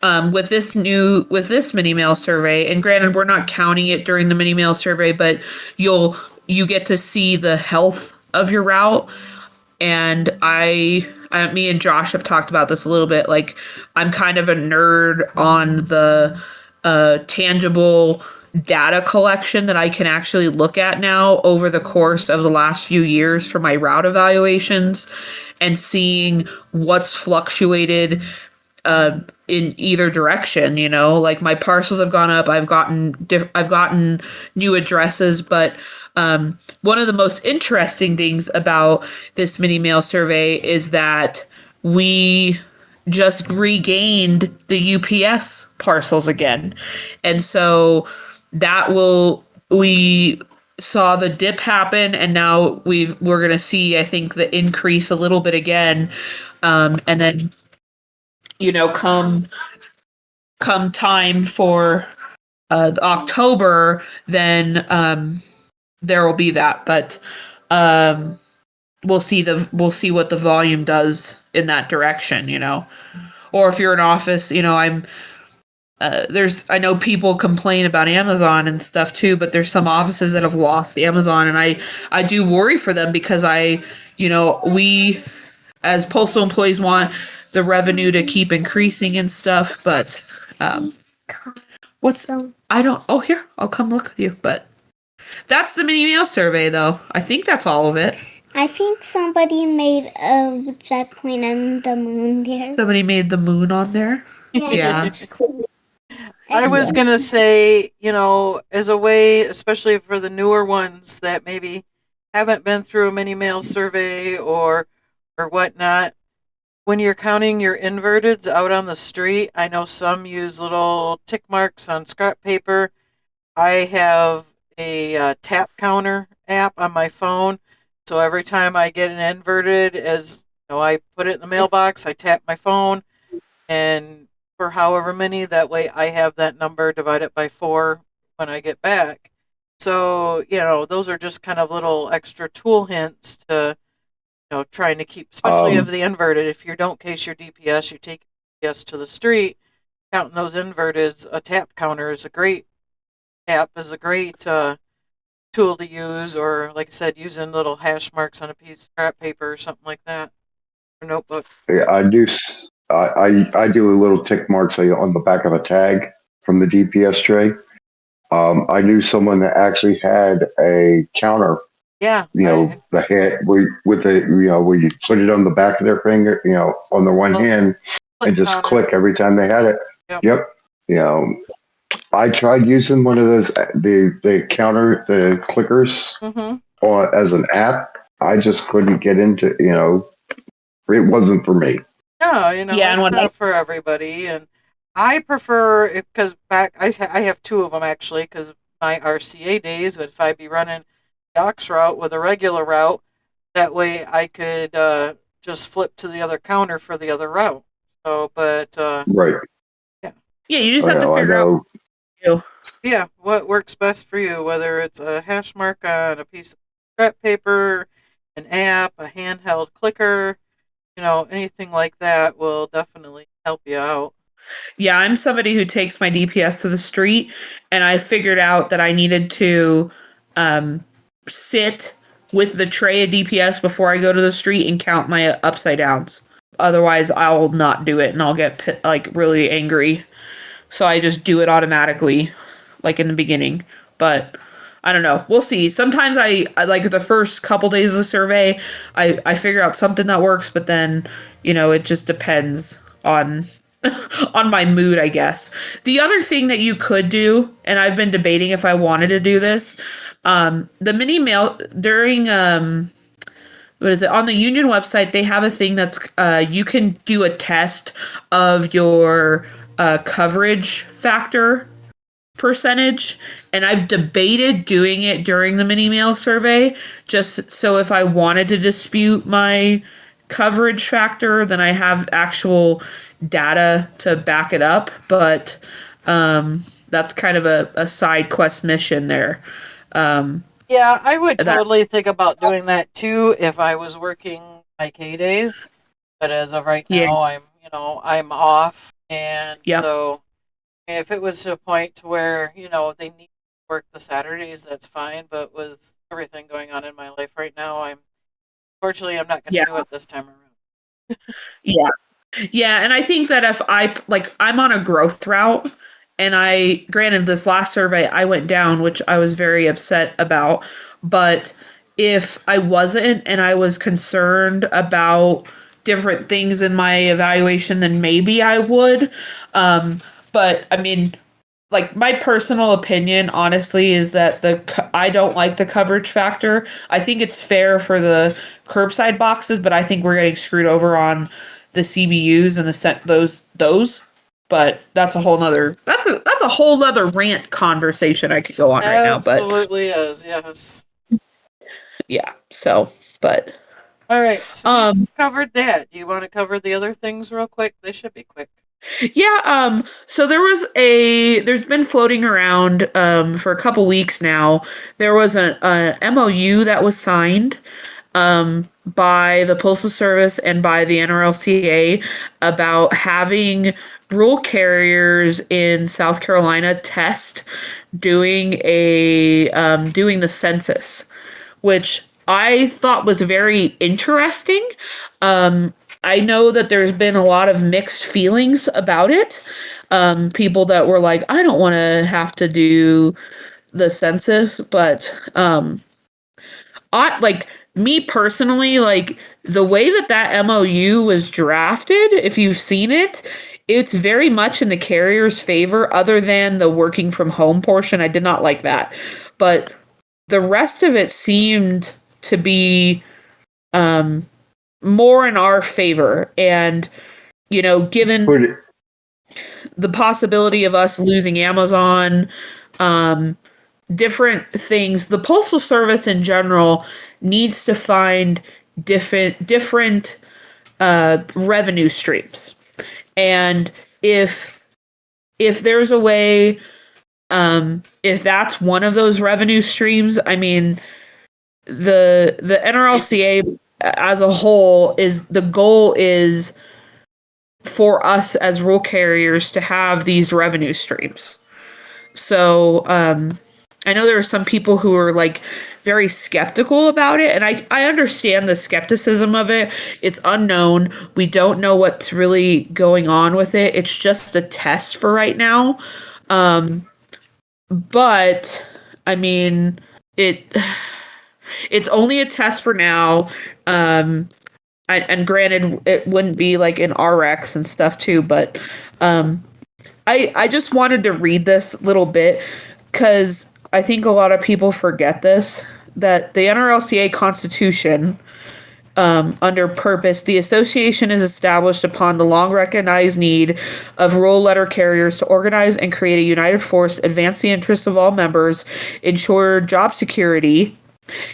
with this mini mail survey, and granted, we're not counting it during the mini mail survey, but you get to see the health of your route. And me and Josh have talked about this a little bit. Like, I'm kind of a nerd on the tangible data collection that I can actually look at now over the course of the last few years for my route evaluations, and seeing what's fluctuated in either direction. Like, my parcels have gone up. I've gotten new addresses, but one of the most interesting things about this mini mail survey is that we just regained the UPS parcels again. And so we saw the dip happen, and now we're going to see, I think, the increase a little bit again. And then, come time for October, then there will be that. But um, we'll see what the volume does in that direction. Or if you're in office, I'm there's I know people complain about Amazon and stuff too, but there's some offices that have lost Amazon, and I do worry for them because we as postal employees want the revenue to keep increasing and stuff, but um, what's I don't. Oh, here I'll come look with you, but that's the mini mail survey, though. I think that's all of it. I think somebody made a jet plane and the moon there. Somebody made the moon on there. Yeah. That's cool. I was going to say, as a way, especially for the newer ones that maybe haven't been through a mini mail survey or whatnot, when you're counting your inverteds out on the street, I know some use little tick marks on scrap paper. I have a tap counter app on my phone, so every time I get an inverted, I put it in the mailbox, I tap my phone, and for however many, that way I have that number divided by 4 when I get back. So, those are just kind of little extra tool hints to, trying to keep, especially of the inverted. If you don't case your DPS, you take DPS to the street, counting those inverteds, a tap counter is a great tool to use, or like I said, using little hash marks on a piece of scrap paper or something like that, or notebook. Yeah, I do. I do a little tick marks on the back of a tag from the DPS tray. I knew someone that actually had a counter. Yeah, The hand with the where you put it on the back of their finger, on the one hand, and just counter. click every time they had it. Yep. I tried using one of those the counter the clickers as an app. I just couldn't get into. It wasn't for me. No, Yeah, and it's not for everybody, and I prefer it because I have 2 of them actually because my RCA days. If I be running the aux route with a regular route, that way I could just flip to the other counter for the other route. So, but Right. Yeah, you just have to figure out. Yeah, what works best for you, whether it's a hash mark on a piece of scrap paper, an app, a handheld clicker, anything like that will definitely help you out. Yeah, I'm somebody who takes my DPS to the street, and I figured out that I needed to sit with the tray of DPS before I go to the street and count my upside downs. Otherwise, I'll not do it, and I'll get really angry. So I just do it automatically, like in the beginning. But I don't know. We'll see. Sometimes I like the first couple days of the survey, I figure out something that works, but then it just depends on on my mood, I guess. The other thing that you could do, and I've been debating if I wanted to do this, the mini mail during what is it on the union website? They have a thing that's you can do a test of your coverage factor percentage, and I've debated doing it during the mini mail survey just so if I wanted to dispute my coverage factor, then I have actual data to back it up. But that's kind of a side quest mission there. Yeah, I would totally think about doing that too if I was working my K days. But as of right now, I'm off, and so if it was to a point to where they need to work the Saturdays, that's fine. But with everything going on in my life right now, I'm not going to do it this time around. Yeah, and I think that if I'm on a growth route, and granted this last survey I went down, which I was very upset about, but if I wasn't and I was concerned about different things in my evaluation, then maybe I would. But I mean, like my personal opinion honestly is that I don't like the coverage factor. I think it's fair for the curbside boxes, but I think we're getting screwed over on the CBUs and those. But that's a whole nother that's a whole nother rant conversation I could go on right now. But absolutely is, yes. Yeah. So, but all right. So we've covered that. Do you want to cover the other things real quick? They should be quick. Yeah, so there's been floating around for a couple weeks now. There was a MOU that was signed by the Postal Service and by the NRLCA about having rural carriers in South Carolina test doing the census, which I thought was very interesting. Um, I know that there's been a lot of mixed feelings about it. People that were like, I don't want to have to do the census, but I like me personally, like the way that that MOU was drafted, if you've seen it, it's very much in the carrier's favor, other than the working from home portion. I did not like that. But the rest of it seemed to be um, more in our favor. And, given But the possibility of us losing Amazon, um, different things, the Postal Service in general needs to find different revenue streams. And if there's a way, if that's one of those revenue streams, I mean, the NRLCA as a whole is the goal is for us as rural carriers to have these revenue streams. So I know there are some people who are like very skeptical about it, and I understand the skepticism of it. It's unknown. We don't know what's really going on with it. It's just a test for right now. But I mean, it it's only a test for now. And granted, it wouldn't be like in RX and stuff too, but I just wanted to read this little bit because I think a lot of people forget this, that the NRLCA Constitution, under purpose, the association is established upon the long recognized need of rural letter carriers to organize and create a united force, advance the interests of all members, ensure job security,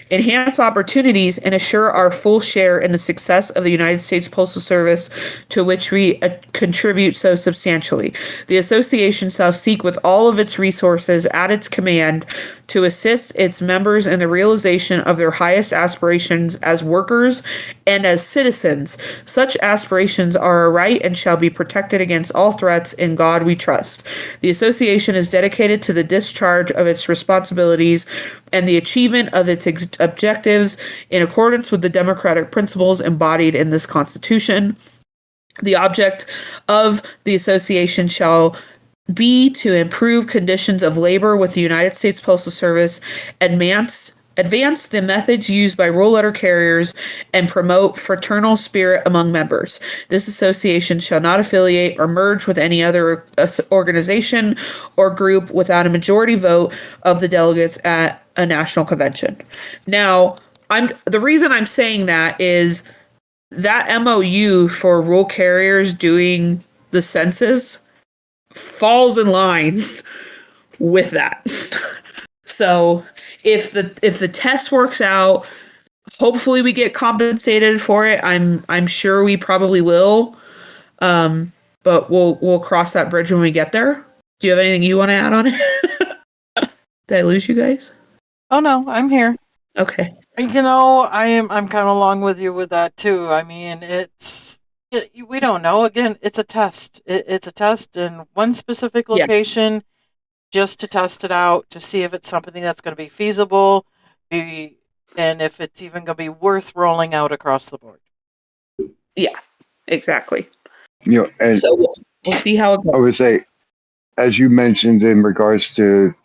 enhance opportunities, and assure our full share in the success of the United States Postal Service, to which we contribute so substantially. The association shall seek with all of its resources at its command to assist its members in the realization of their highest aspirations as workers and as citizens. Such aspirations are a right and shall be protected against all threats. In God we trust. The association is dedicated to the discharge of its responsibilities and the achievement of its objectives in accordance with the democratic principles embodied in this Constitution. The object of the association shall be to improve conditions of labor with the United States Postal Service, advance the methods used by rural letter carriers, and promote fraternal spirit among members. This association shall not affiliate or merge with any other organization or group without a majority vote of the delegates at a national convention. Now, the reason I'm saying that is that MOU for rural carriers doing the census falls in line with that. So if the test works out, hopefully we get compensated for it. I'm sure we probably will. But we'll cross that bridge when we get there. Do you have anything you want to add on it? Did I lose you guys? Oh no, I'm here. Okay. I'm kind of along with you with that too. I mean, we don't know. Again, it's a test. It's a test in one specific location, just to test it out to see if it's something that's going to be feasible, and if it's even going to be worth rolling out across the board. Yeah, exactly. And so we'll see how it goes. I would say, as you mentioned in regards to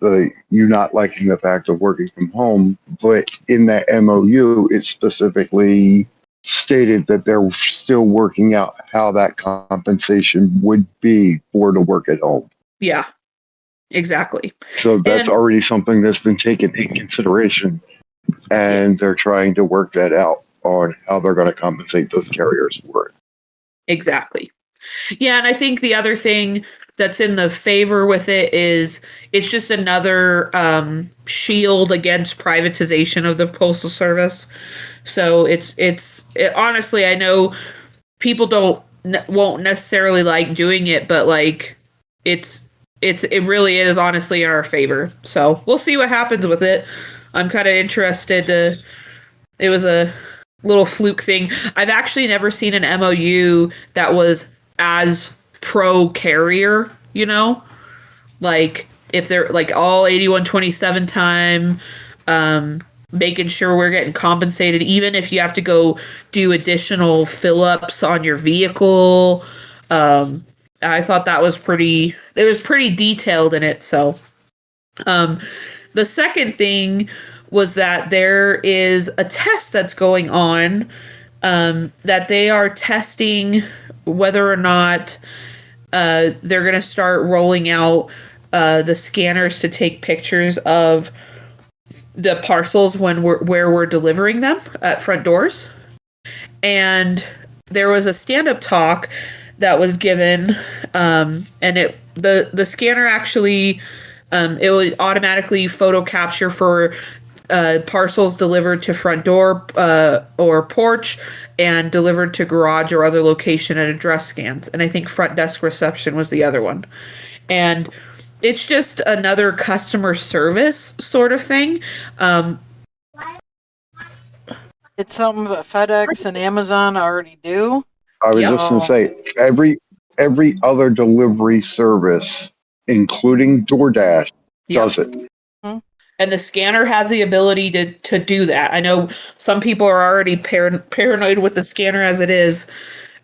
you not liking the fact of working from home, but in that MOU, it specifically stated that they're still working out how that compensation would be for the work at home. Yeah, exactly. So that's already something that's been taken in consideration, and they're trying to work that out on how they're going to compensate those carriers for it. Exactly. Yeah, and I think the other thing that's in the favor with it is it's just another shield against privatization of the Postal Service. So it's honestly, I know people don't won't necessarily like doing it, but like it's it really is honestly in our favor. So we'll see what happens with it. I'm kind of interested to. It was a little fluke thing. I've actually never seen an MOU that was as pro carrier. Like if they're like all 8127 time, making sure we're getting compensated, even if you have to go do additional fill ups on your vehicle. I thought that was it was pretty detailed in it. So, the second thing was that there is a test that's going on, that they are testing whether or not they're going to start rolling out the scanners to take pictures of the parcels where we're delivering them at front doors. And there was a stand-up talk that was given, and the scanner actually, it would automatically photo capture for parcels delivered to front door or porch, and delivered to garage or other location at address scans. And I think front desk reception was the other one. And it's just another customer service sort of thing. It's something that FedEx and Amazon already do. I was Yep. just going to say every other delivery service, including DoorDash, does it. And the scanner has the ability to do that. I know some people are already paranoid with the scanner as it is.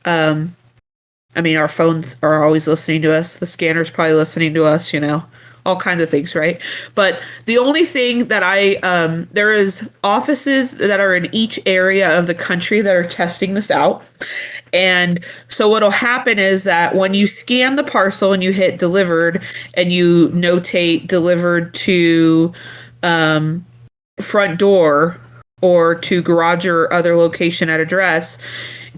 I mean, our phones are always listening to us. The scanner's probably listening to us, all kinds of things, right? But the only thing that there is offices that are in each area of the country that are testing this out. And so what'll happen is that when you scan the parcel and you hit delivered and you notate delivered to front door or to garage or other location at address,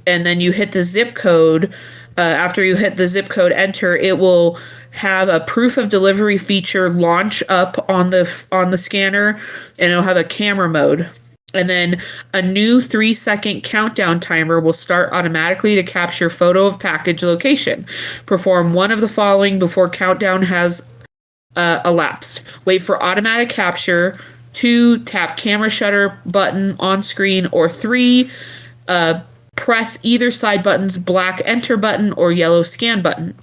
and then you hit the zip code, after you hit the zip code enter, it will have a proof of delivery feature launch up on the scanner, and it'll have a camera mode. And then a new 3-second countdown timer will start automatically to capture photo of package location. Perform one of the following before countdown has elapsed. Wait for automatic capture. 2, tap camera shutter button on screen. Or 3, press either side buttons, black enter button or yellow scan button.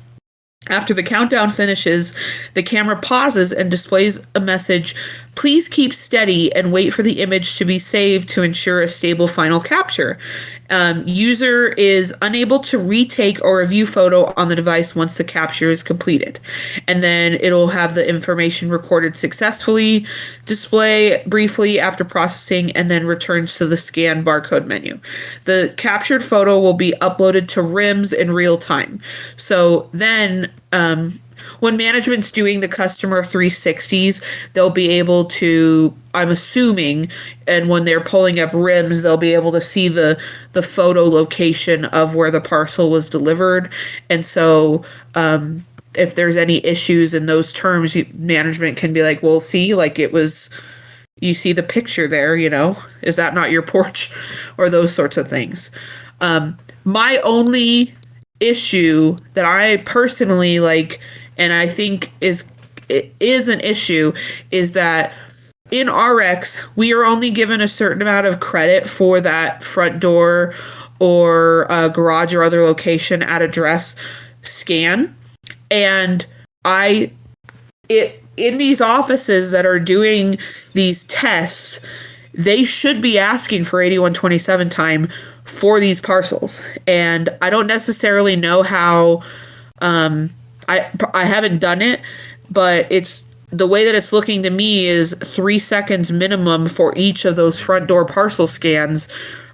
After the countdown finishes, the camera pauses and displays a message, "Please keep steady and wait for the image to be saved to ensure a stable final capture. User is unable to retake or review photo on the device once the capture is completed." And then it'll have the information recorded successfully, display briefly after processing, and then returns to the scan barcode menu. The captured photo will be uploaded to RIMS in real time. So then, when management's doing the customer 360s, they'll be able to, I'm assuming, and when they're pulling up RIMS, they'll be able to see the photo location of where the parcel was delivered. And so if there's any issues in those terms, management can be like, well, see, like it was, you see the picture there, is that not your porch? Or those sorts of things. My only issue that I personally like, and I think is an issue, is that in RX we are only given a certain amount of credit for that front door or garage or other location at address scan, and in these offices that are doing these tests, they should be asking for 8127 time for these parcels. And I don't necessarily know how, I haven't done it, but it's the way that it's looking to me is 3 seconds minimum for each of those front door parcel scans.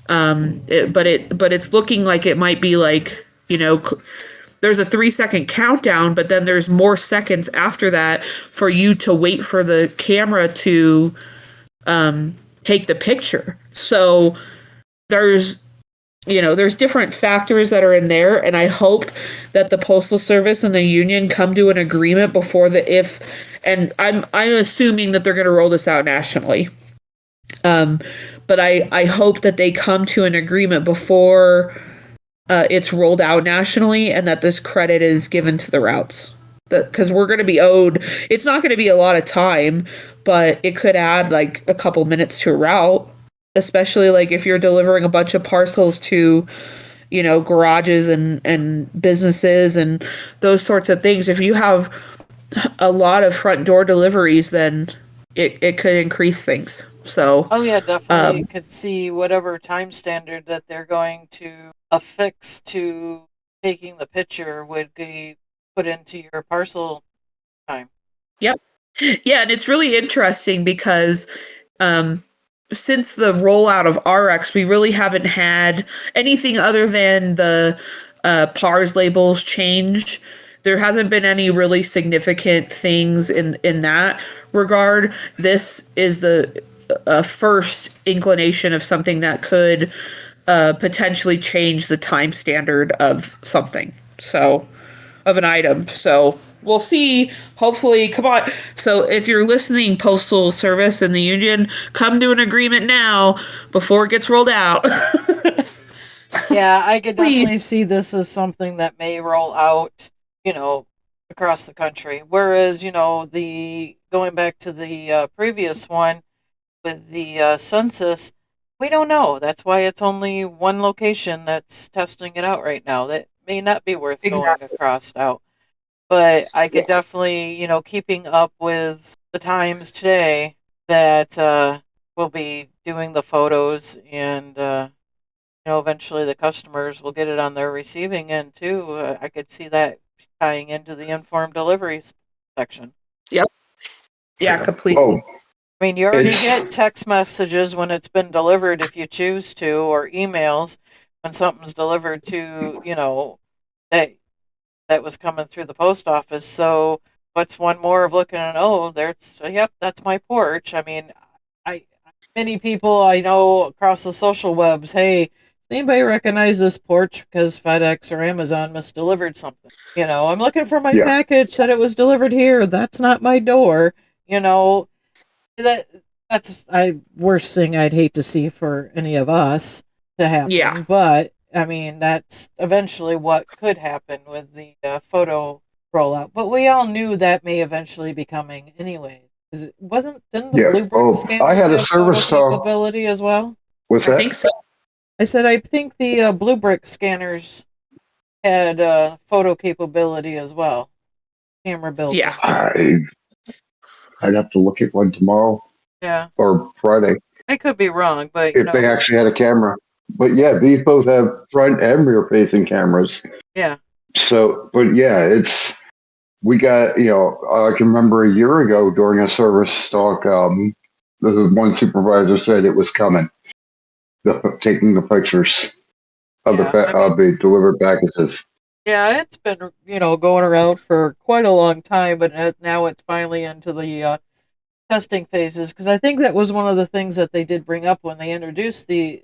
But it's looking like it might be like, there's a 3-second countdown, but then there's more seconds after that for you to wait for the camera to take the picture. So there's different factors that are in there, and I hope that the Postal Service and the union come to an agreement before and I'm assuming that they're going to roll this out nationally. But I hope that they come to an agreement before it's rolled out nationally and that this credit is given to the routes. Because we're going to be owed, it's not going to be a lot of time, but it could add like a couple minutes to a route, especially like if you're delivering a bunch of parcels to, garages and businesses and those sorts of things. If you have a lot of front door deliveries, then it could increase things. So, Oh yeah, definitely um, could see whatever time standard that they're going to affix to taking the picture would be put into your parcel time. yep. Yeah, and it's really interesting because um, since the rollout of RX, we really haven't had anything other than the PARS labels change. There hasn't been any really significant things in that regard. This is the first inclination of something that could potentially change the time standard of something. So, of an item. So we'll see. Hopefully, come on. So if you're listening, Postal Service and the union, come to an agreement now before it gets rolled out. Yeah, I could Please. definitely see this as something that may roll out, you know, across the country. Whereas, the going back to the previous one with the census, we don't know. That's why it's only one location that's testing it out right now. That may not be worth going Exactly. across out. But I Yeah. could definitely, keeping up with the times today that we'll be doing the photos and eventually the customers will get it on their receiving end too. I could see that tying into the informed deliveries section. Yep. Yeah, Yeah. completely. Well, I mean, you already it's get text messages when it's been delivered if you choose to, or emails when something's delivered to, that that was coming through the post office. So what's one more of looking at? Oh, there's yep, that's my porch. I mean, I many people I know across the social webs. Hey, does anybody recognize this porch because FedEx or Amazon misdelivered something? I'm looking for my yeah, package. Said it was delivered here. That's not my door. You know that that's I worst thing I'd hate to see for any of us to Yeah. happen. But I mean, that's eventually what could happen with the photo rollout. But we all knew that may eventually be coming anyways. 'Cause it wasn't didn't the yeah. blue brick Oh, I scanners had a have photo service talk. capability as well? What's I think that? so. I said I think the blue brick scanners had photo capability as well, camera built Yeah. into them. I'd have to look at one tomorrow Yeah, or Friday I could be wrong, but if they actually had a camera. But yeah, these both have front and rear facing cameras. yeah, So, but yeah, we got, I can remember a year ago during a service talk, the one supervisor said it was coming, taking the pictures of yeah. I of mean, the delivered packages. yeah, it's been, going around for quite a long time, but now it's finally into the testing phases because I think that was one of the things that they did bring up when they introduced the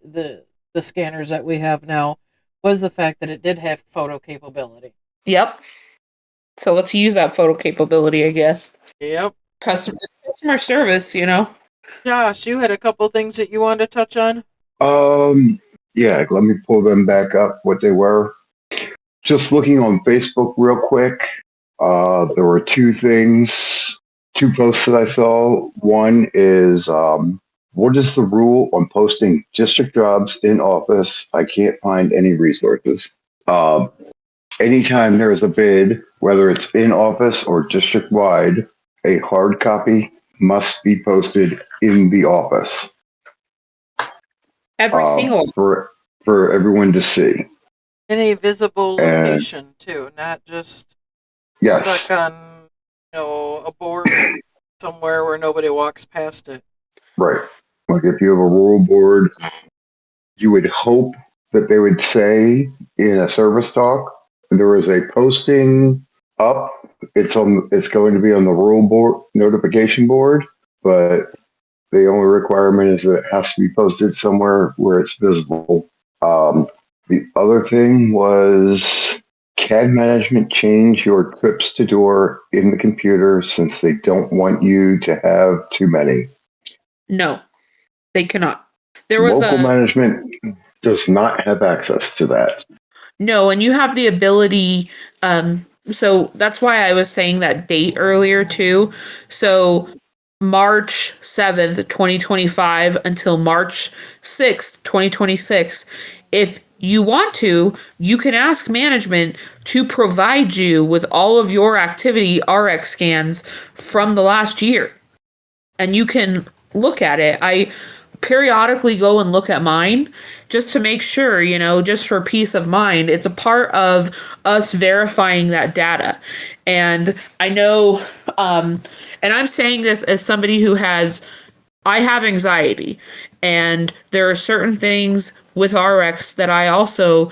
scanners that we have now was the fact that it did have photo capability. Yep. So let's use that photo capability, I guess. Yep. Customer service. Josh, you had a couple things that you wanted to touch on? Um, yeah, let me pull them back up, what they were. Just looking on Facebook real quick, there were two posts that I saw. One is, what is the rule on posting district jobs in office? I can't find any resources. Uh, Anytime there is a bid, whether it's in office or district wide, a hard copy must be posted in the office Every uh, single. for for everyone to see. In a visible And location too, not just yes, stuck on, a board somewhere where nobody walks past it. right. Like if you have a rural board, you would hope that they would say in a service talk, there is a posting up. It's going to be on the rural board notification board, but the only requirement is that it has to be posted somewhere where it's visible. The other thing was CAD management change your trips to door in the computer since they don't want you to have too many. No, they cannot. There was Local a management does not have access to that. No, and you have the ability. So that's why I was saying that date earlier too. So March 7th, 2025 until March 6th, 2026. If you want to, you can ask management to provide you with all of your activity RX scans from the last year, and you can look at it. I periodically go and look at mine just to make sure, just for peace of mind. It's a part of us verifying that data. And I know, and I'm saying this as somebody who I have anxiety, and there are certain things with RX that I also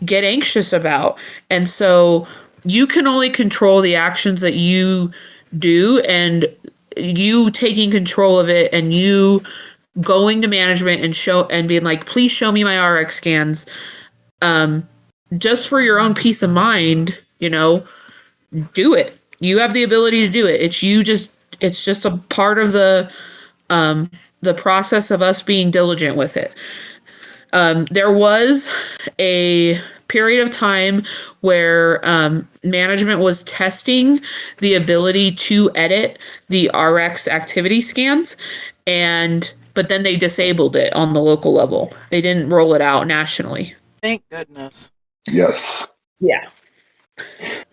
get anxious about. And so you can only control the actions that you do, and you taking control of it, and you going to management and being like, please show me my RX scans, just for your own peace of mind, do it. You have the ability to do it. It's just a part of the process of us being diligent with it. There was a period of time where management was testing the ability to edit the RX activity scans, but then they disabled it on the local level. They didn't roll it out nationally. Thank goodness. Yes. Yeah.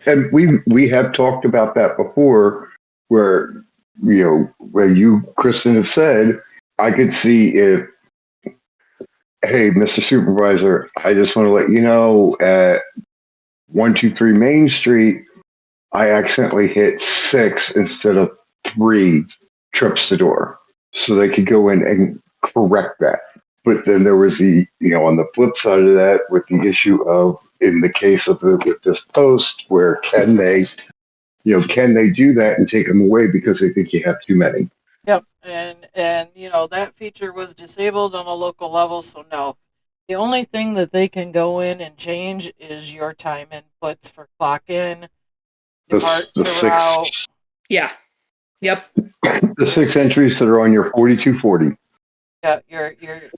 And we have talked about that before, where where you, Kristen, have said, I could see if, hey, Mr. Supervisor, I just want to let you know at 123 Main Street, I accidentally hit 6 instead of 3 trips to door, so they could go in and correct that. But then there was on the flip side of that, with the issue of, in the case of with this post, where can they do that and take them away because they think you have too many? Yep, and that feature was disabled on a local level, so no. The only thing that they can go in and change is your time inputs for clock in, depart The to six, route. Yeah. Yep. the 6 entries that are on your 4240.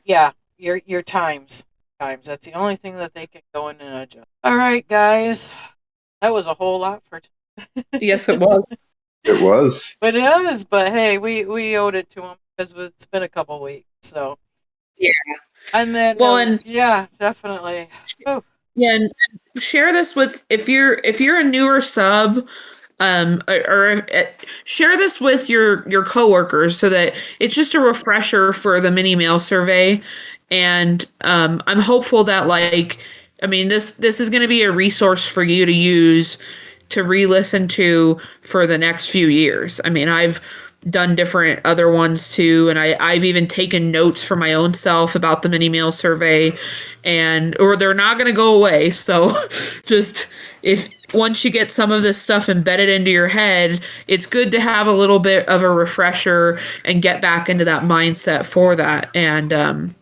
Yeah, your times. That's the only thing that they can go in and adjust. All right, guys, that was a whole lot for. Yes, it was. It was. But it is. But hey, we owed it to them because it's been a couple weeks. So Yeah. and then yeah, definitely. Oh. Yeah, and share this with, if you're a newer sub, share this with your coworkers so that it's just a refresher for the mini mail survey. And I'm hopeful that, this is going to be a resource for you to use to re-listen to for the next few years. I've done different other ones too, and I've even taken notes for my own self about the mini mail survey, or they're not going to go away. So just, if once you get some of this stuff embedded into your head, it's good to have a little bit of a refresher and get back into that mindset for that. And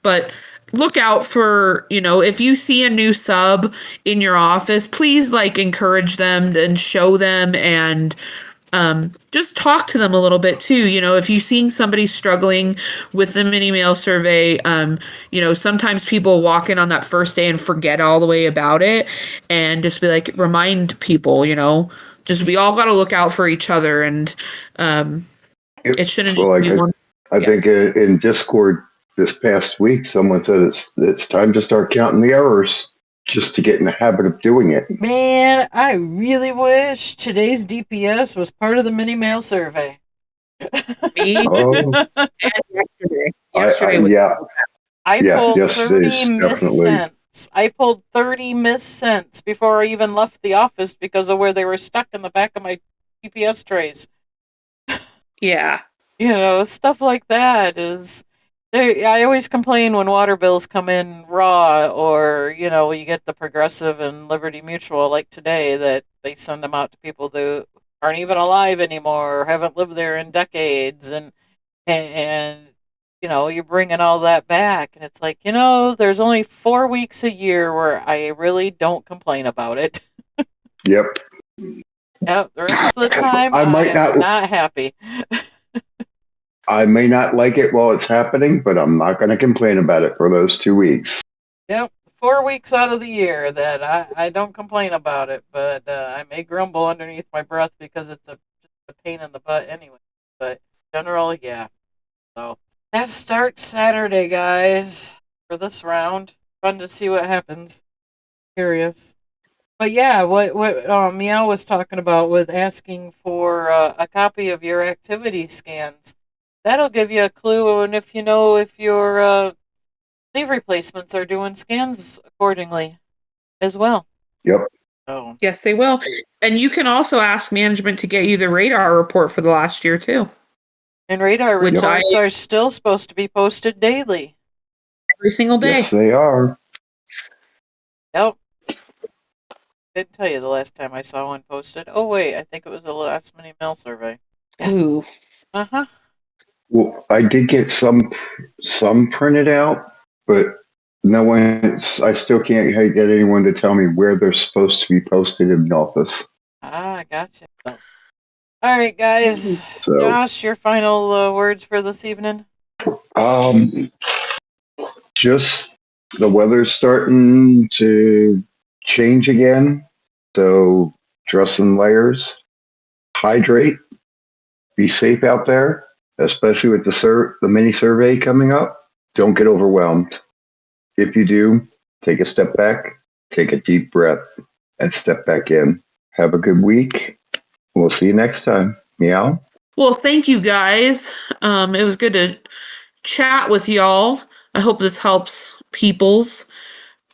but look out for, if you see a new sub in your office, please encourage them and show them, and just talk to them a little bit too. If you've seen somebody struggling with the mini mail survey, sometimes people walk in on that first day and forget all the way about it, and just be remind people, just, we all got to look out for each other, and it shouldn't just be one. I think in Discord this past week, someone said it's time to start counting the errors, just to get in the habit of doing it. Man, I really wish today's DPS was part of the mini mail survey. Me? Yesterday. I pulled 30 missed definitely. cents. I pulled 30 missed cents before I even left the office because of where they were stuck in the back of my DPS trays. Yeah. Stuff like that is. I always complain when water bills come in raw, or you get the Progressive and Liberty Mutual like today, that they send them out to people that aren't even alive anymore or haven't lived there in decades, and you're bringing all that back, and it's like, there's only 4 weeks a year where I really don't complain about it. Yep. Yep. The rest of the time, I might not happy. I may not like it while it's happening, but I'm not going to complain about it for those 2 weeks. Yep. 4 weeks out of the year that I don't complain about it, but I may grumble underneath my breath because it's just a pain in the butt anyway. But in general, yeah. So that starts Saturday, guys, for this round. Fun to see what happens. Curious. But yeah, what Meow was talking about with asking for a copy of your activity scans, that'll give you a clue, and if you know if your sleeve replacements are doing scans accordingly as well. Yep. Oh, Yes, they will. And you can also ask management to get you the radar report for the last year too, and radar which I reports are still supposed to be posted daily. every single Yes, day. they are. Yep. Didn't tell you the last time I saw one posted. Oh wait, I think it was the last mini mail survey. Yeah. Ooh. Uh huh. Well, I did get some printed out, but no one. I still can't get anyone to tell me where they're supposed to be posted in the office. Ah, gotcha. So, all right, guys. So, Josh, your final words for this evening. um, just the weather's starting to change again. So, dress in layers, hydrate, be safe out there, especially with the mini survey coming up. Don't get overwhelmed. If you do, take a step back, take a deep breath, and step back in. Have a good week. We'll see you next time. Meow. Well, thank you guys. It was good to chat with y'all. I hope this helps peoples.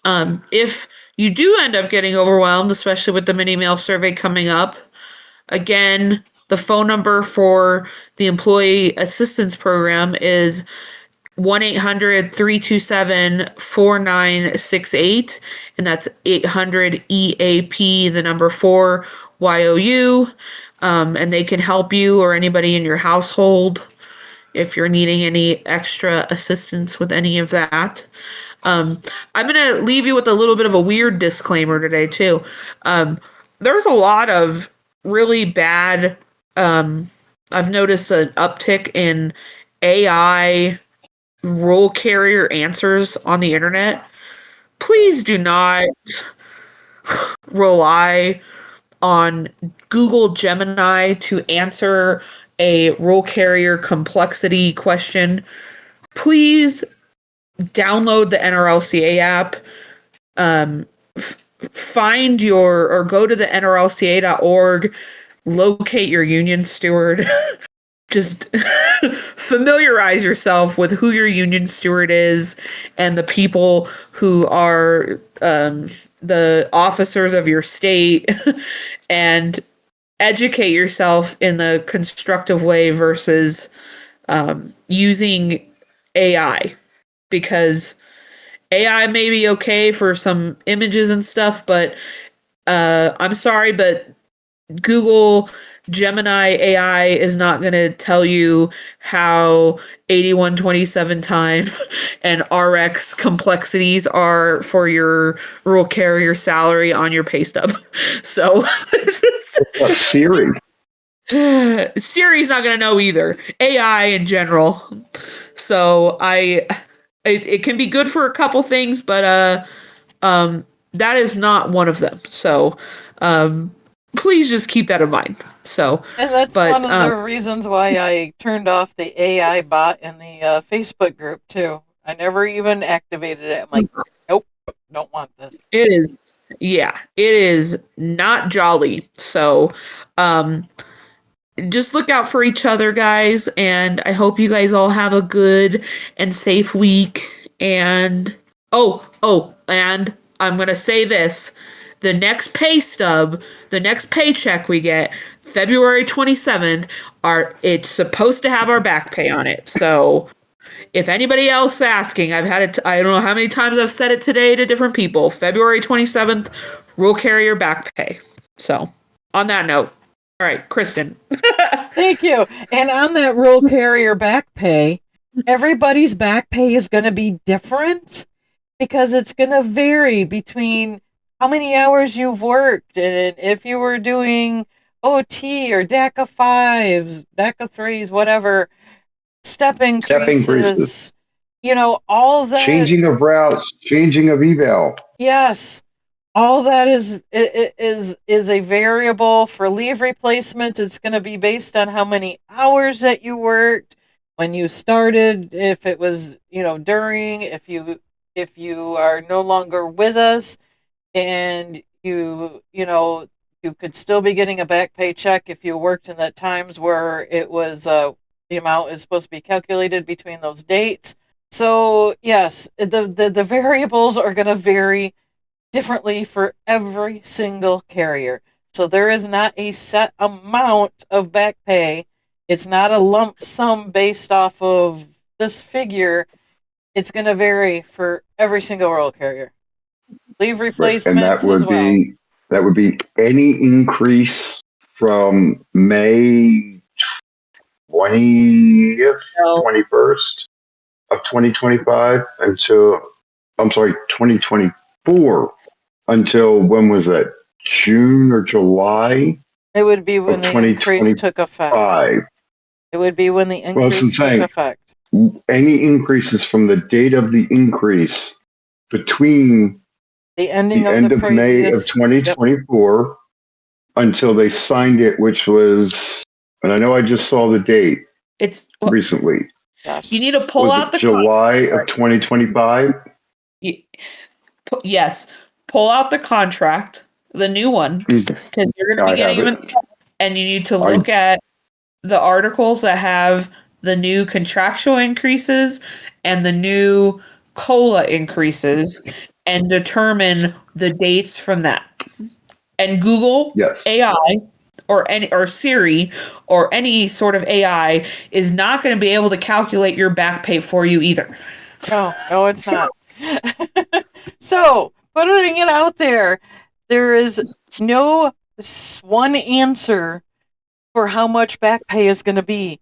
If you do end up getting overwhelmed, especially with the mini mail survey coming up, again, the phone number for the employee assistance program is 1-800-327-4968, and that's 800 EAP, the number 4 YOU. And they can help you or anybody in your household if you're needing any extra assistance with any of that. I'm going to leave you with a little bit of a weird disclaimer today, too. There's a lot of really bad, I've noticed an uptick in AI role carrier answers on the internet. Please do not rely on Google Gemini to answer a role carrier complexity question. Please download the NRLCA app. Find your or go to the NRLCA.org, locate your union steward. Just familiarize yourself with who your union steward is and the people who are the officers of your state and educate yourself in the constructive way versus using AI, because AI may be okay for some images and stuff, but I'm sorry, but Google Gemini AI is not going to tell you how 8127 time and RX complexities are for your rural carrier salary on your pay stub. So Siri. Siri's not going to know either. AI in general. So it can be good for a couple things, but that is not one of them. So please just keep that in mind. So, And that's but one of the reasons why I turned off the AI bot in the Facebook group, too. I never even activated it. I'm like, nope, don't want this. it is, yeah, it is not jolly. So, um, just look out for each other, guys, and I hope you guys all have a good and safe week. And and I'm gonna say this: the next pay stub, the next paycheck we get, February 27th, it's supposed to have our back pay on it. So if anybody else is asking, I've had it. I don't know how many times I've said it today to different people. February 27th, rural carrier back pay. So on that note, all right, Kristen. Thank you. And on that roll carrier back pay, everybody's back pay is going to be different because it's going to vary between how many hours you've worked and if you were doing OT or DACA 5s, DACA 3s, whatever, step Step increases. increases. all that. Changing of routes, changing of eval. Yes, all that is a variable for leave replacements. It's going to be based on how many hours that you worked when you started, if it was, during, if you are no longer with us, and you could still be getting a back pay check if you worked in the times where it was the amount is supposed to be calculated between those dates. So yes, the variables are going to vary differently for every single carrier. So there is not a set amount of back pay. It's not a lump sum based off of this figure. It's going to vary for every single rural carrier. Leave Right. And replacements as well. that would be any increase from May 20th, No, 21st of 2025 until, I'm sorry, 2024 until when was that? June or July it would be when of the increase 2025. took effect. It would be when the Well, that's what I'm increase took saying. effect. Any increases from the date of the increase between The ending the of the end of May of previous. Yep. 2024 until they signed it, which was, and I know I just saw the date It's recently. Gosh. you need to pull Was out it the July of contract. 2025? You- Yes, pull out the contract, the new one, because you're going to be I getting have them, it. and you need to I look at the articles that have the new contractual increases and the new COLA increases and determine the dates from that. And Google yes. AI or Siri or any sort of AI is not going to be able to calculate your back pay for you either. No, no, it's not. So, putting it out there, there is no one answer for how much back pay is going to be,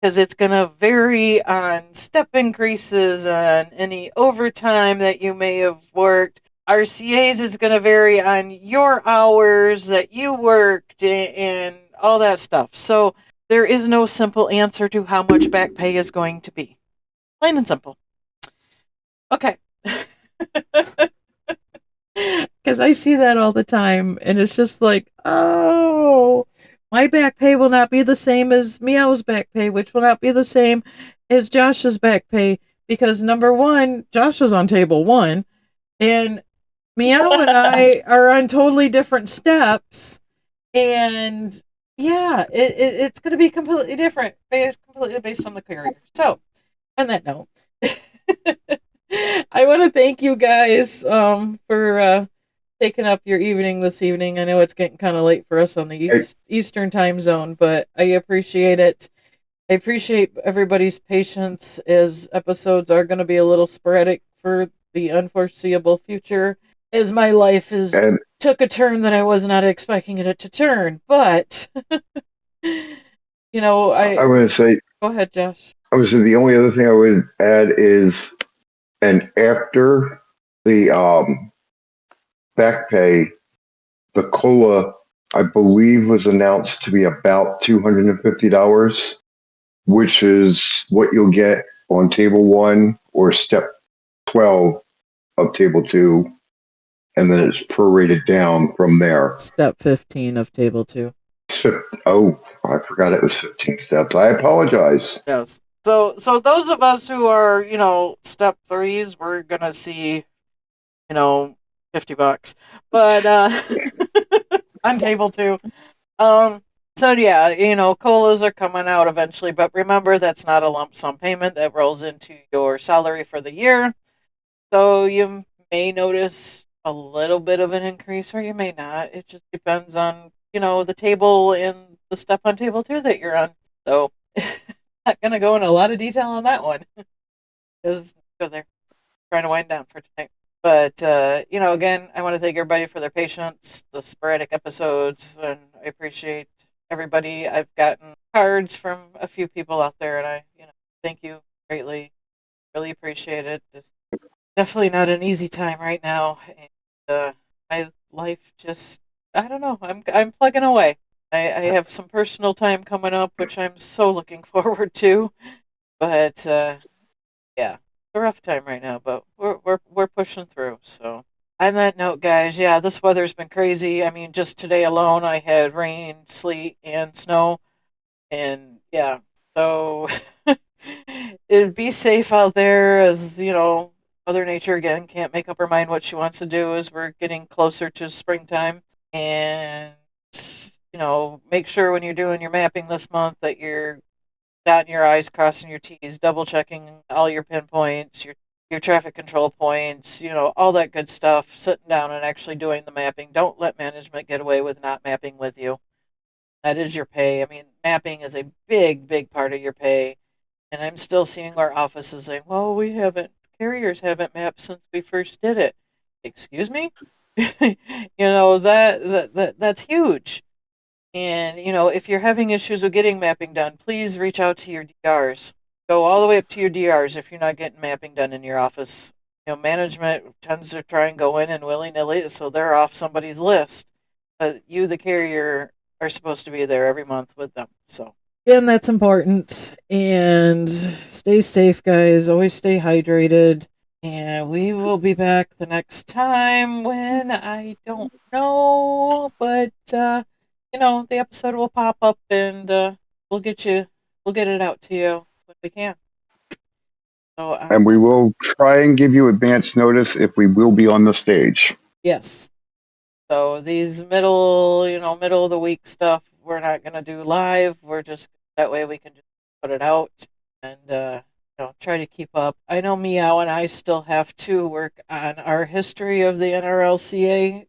because it's going to vary on step increases, on any overtime that you may have worked. RCAs is going to vary on your hours that you worked and all that stuff. So, there is no simple answer to how much back pay is going to be. Plain and simple. Okay. Because I see that all the time, and it's just like, oh, my back pay will not be the same as Meow's back pay, which will not be the same as Josh's back pay, because number one, Josh was on table one, and Meow and I are on totally different steps, and yeah, it's going to be completely different, completely based on the carrier. So, on that note, I want to thank you guys for taking up your evening this evening. I know it's getting kind of late for us on the Hey, Eastern time zone, but I appreciate it. I appreciate everybody's patience, as episodes are going to be a little sporadic for the unforeseeable future, as my life is and took a turn that I was not expecting it to turn. But I I want to say, go ahead, Josh. the only other thing I would add is, and after the back pay, the COLA, I believe, was announced to be about $250, which is what you'll get on table one or step 12 of table two. And then Oh, it's prorated down from there. step 15 of table 2. Oh, I forgot it was 15 steps. I apologize. Yes. So those of us who are, step threes, we're gonna see, you know, $50. But on table 2. Um so yeah, colas are coming out eventually, but remember that's not a lump sum payment that rolls into your salary for the year. So you may notice a little bit of an increase, or you may not. It just depends on, the table and the step on table 2 that you're on. So not gonna go into a lot of detail on that one, because they're trying to wind down for tonight. But again, I want to thank everybody for their patience, the sporadic episodes, and I appreciate everybody. I've gotten cards from a few people out there, and I, thank you greatly. Really appreciate it. It's definitely not an easy time right now, and my life just, I don't know. I'm plugging away. I have some personal time coming up, which I'm so looking forward to. But yeah, a rough time right now, but we're pushing through. So on that note, guys, yeah, this weather's been crazy. I mean, just today alone, I had rain, sleet, and snow, and yeah, so it'd be safe out there. As you know, Mother Nature again can't make up her mind what she wants to do as we're getting closer to springtime, and make sure when you're doing your mapping this month that you're dotting your I's, crossing your T's, double checking all your pinpoints, your traffic control points, all that good stuff, sitting down and actually doing the mapping. Don't let management get away with not mapping with you. That is your pay. I mean, mapping is a big, big part of your pay. And I'm still seeing our offices saying, well, carriers haven't mapped since we first did it. Excuse me? That's huge. And, if you're having issues with getting mapping done, please reach out to your DRs. Go all the way up to your DRs if you're not getting mapping done in your office. Management tends to try and go in and willy-nilly, so they're off somebody's list. But you, the carrier, are supposed to be there every month with them. So, again, that's important. And stay safe, guys. Always stay hydrated. And we will be back the next time when I don't know, but the episode will pop up and we'll get you, we'll get it out to you when we can. So, And we will try and give you advance notice if we will be on the stage. yes. So these middle of the week stuff, we're not gonna do live. We're just that way we can just put it out and try to keep up. I know Meow and I still have to work on our history of the NRLCA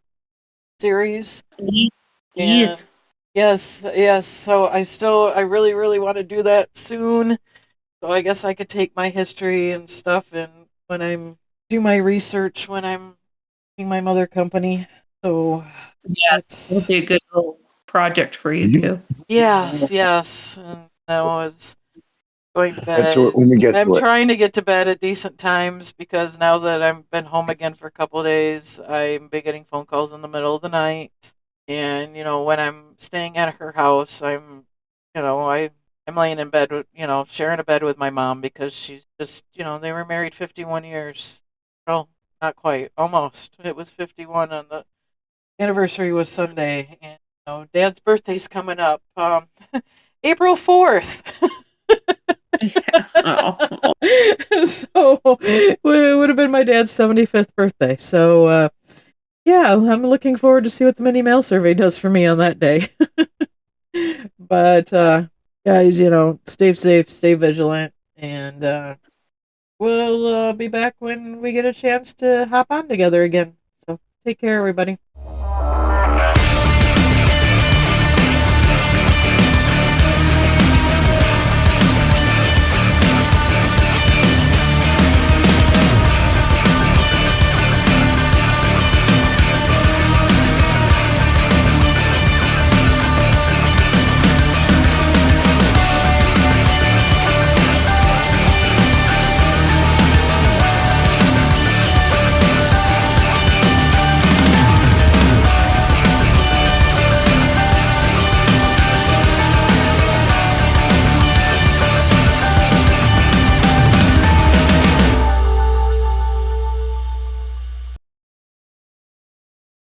series. And Yes. yes. So I really, really want to do that soon. So I guess I could take my history and stuff and when I'm do my research when I'm in my mother company. So Yes. It'll that's be a good little project for you Mhm. too. yes. And now it's going to Get to it bed. when we get I'm to it. trying to get to bed at decent times because now that I've been home again for a couple of days, I'm been getting phone calls in the middle of the night. And when I'm staying at her house, I'm laying in bed with sharing a bed with my mom because she's just they were married 51 years. Well, not quite, almost. It was 51 on the anniversary was Sunday, and Dad's birthday's coming up, April 4th. Oh. So it would have been my dad's 75th birthday. So yeah, I'm looking forward to see what the mini mail survey does for me on that day. But guys, stay safe, stay vigilant, and we'll be back when we get a chance to hop on together again. So take care, everybody.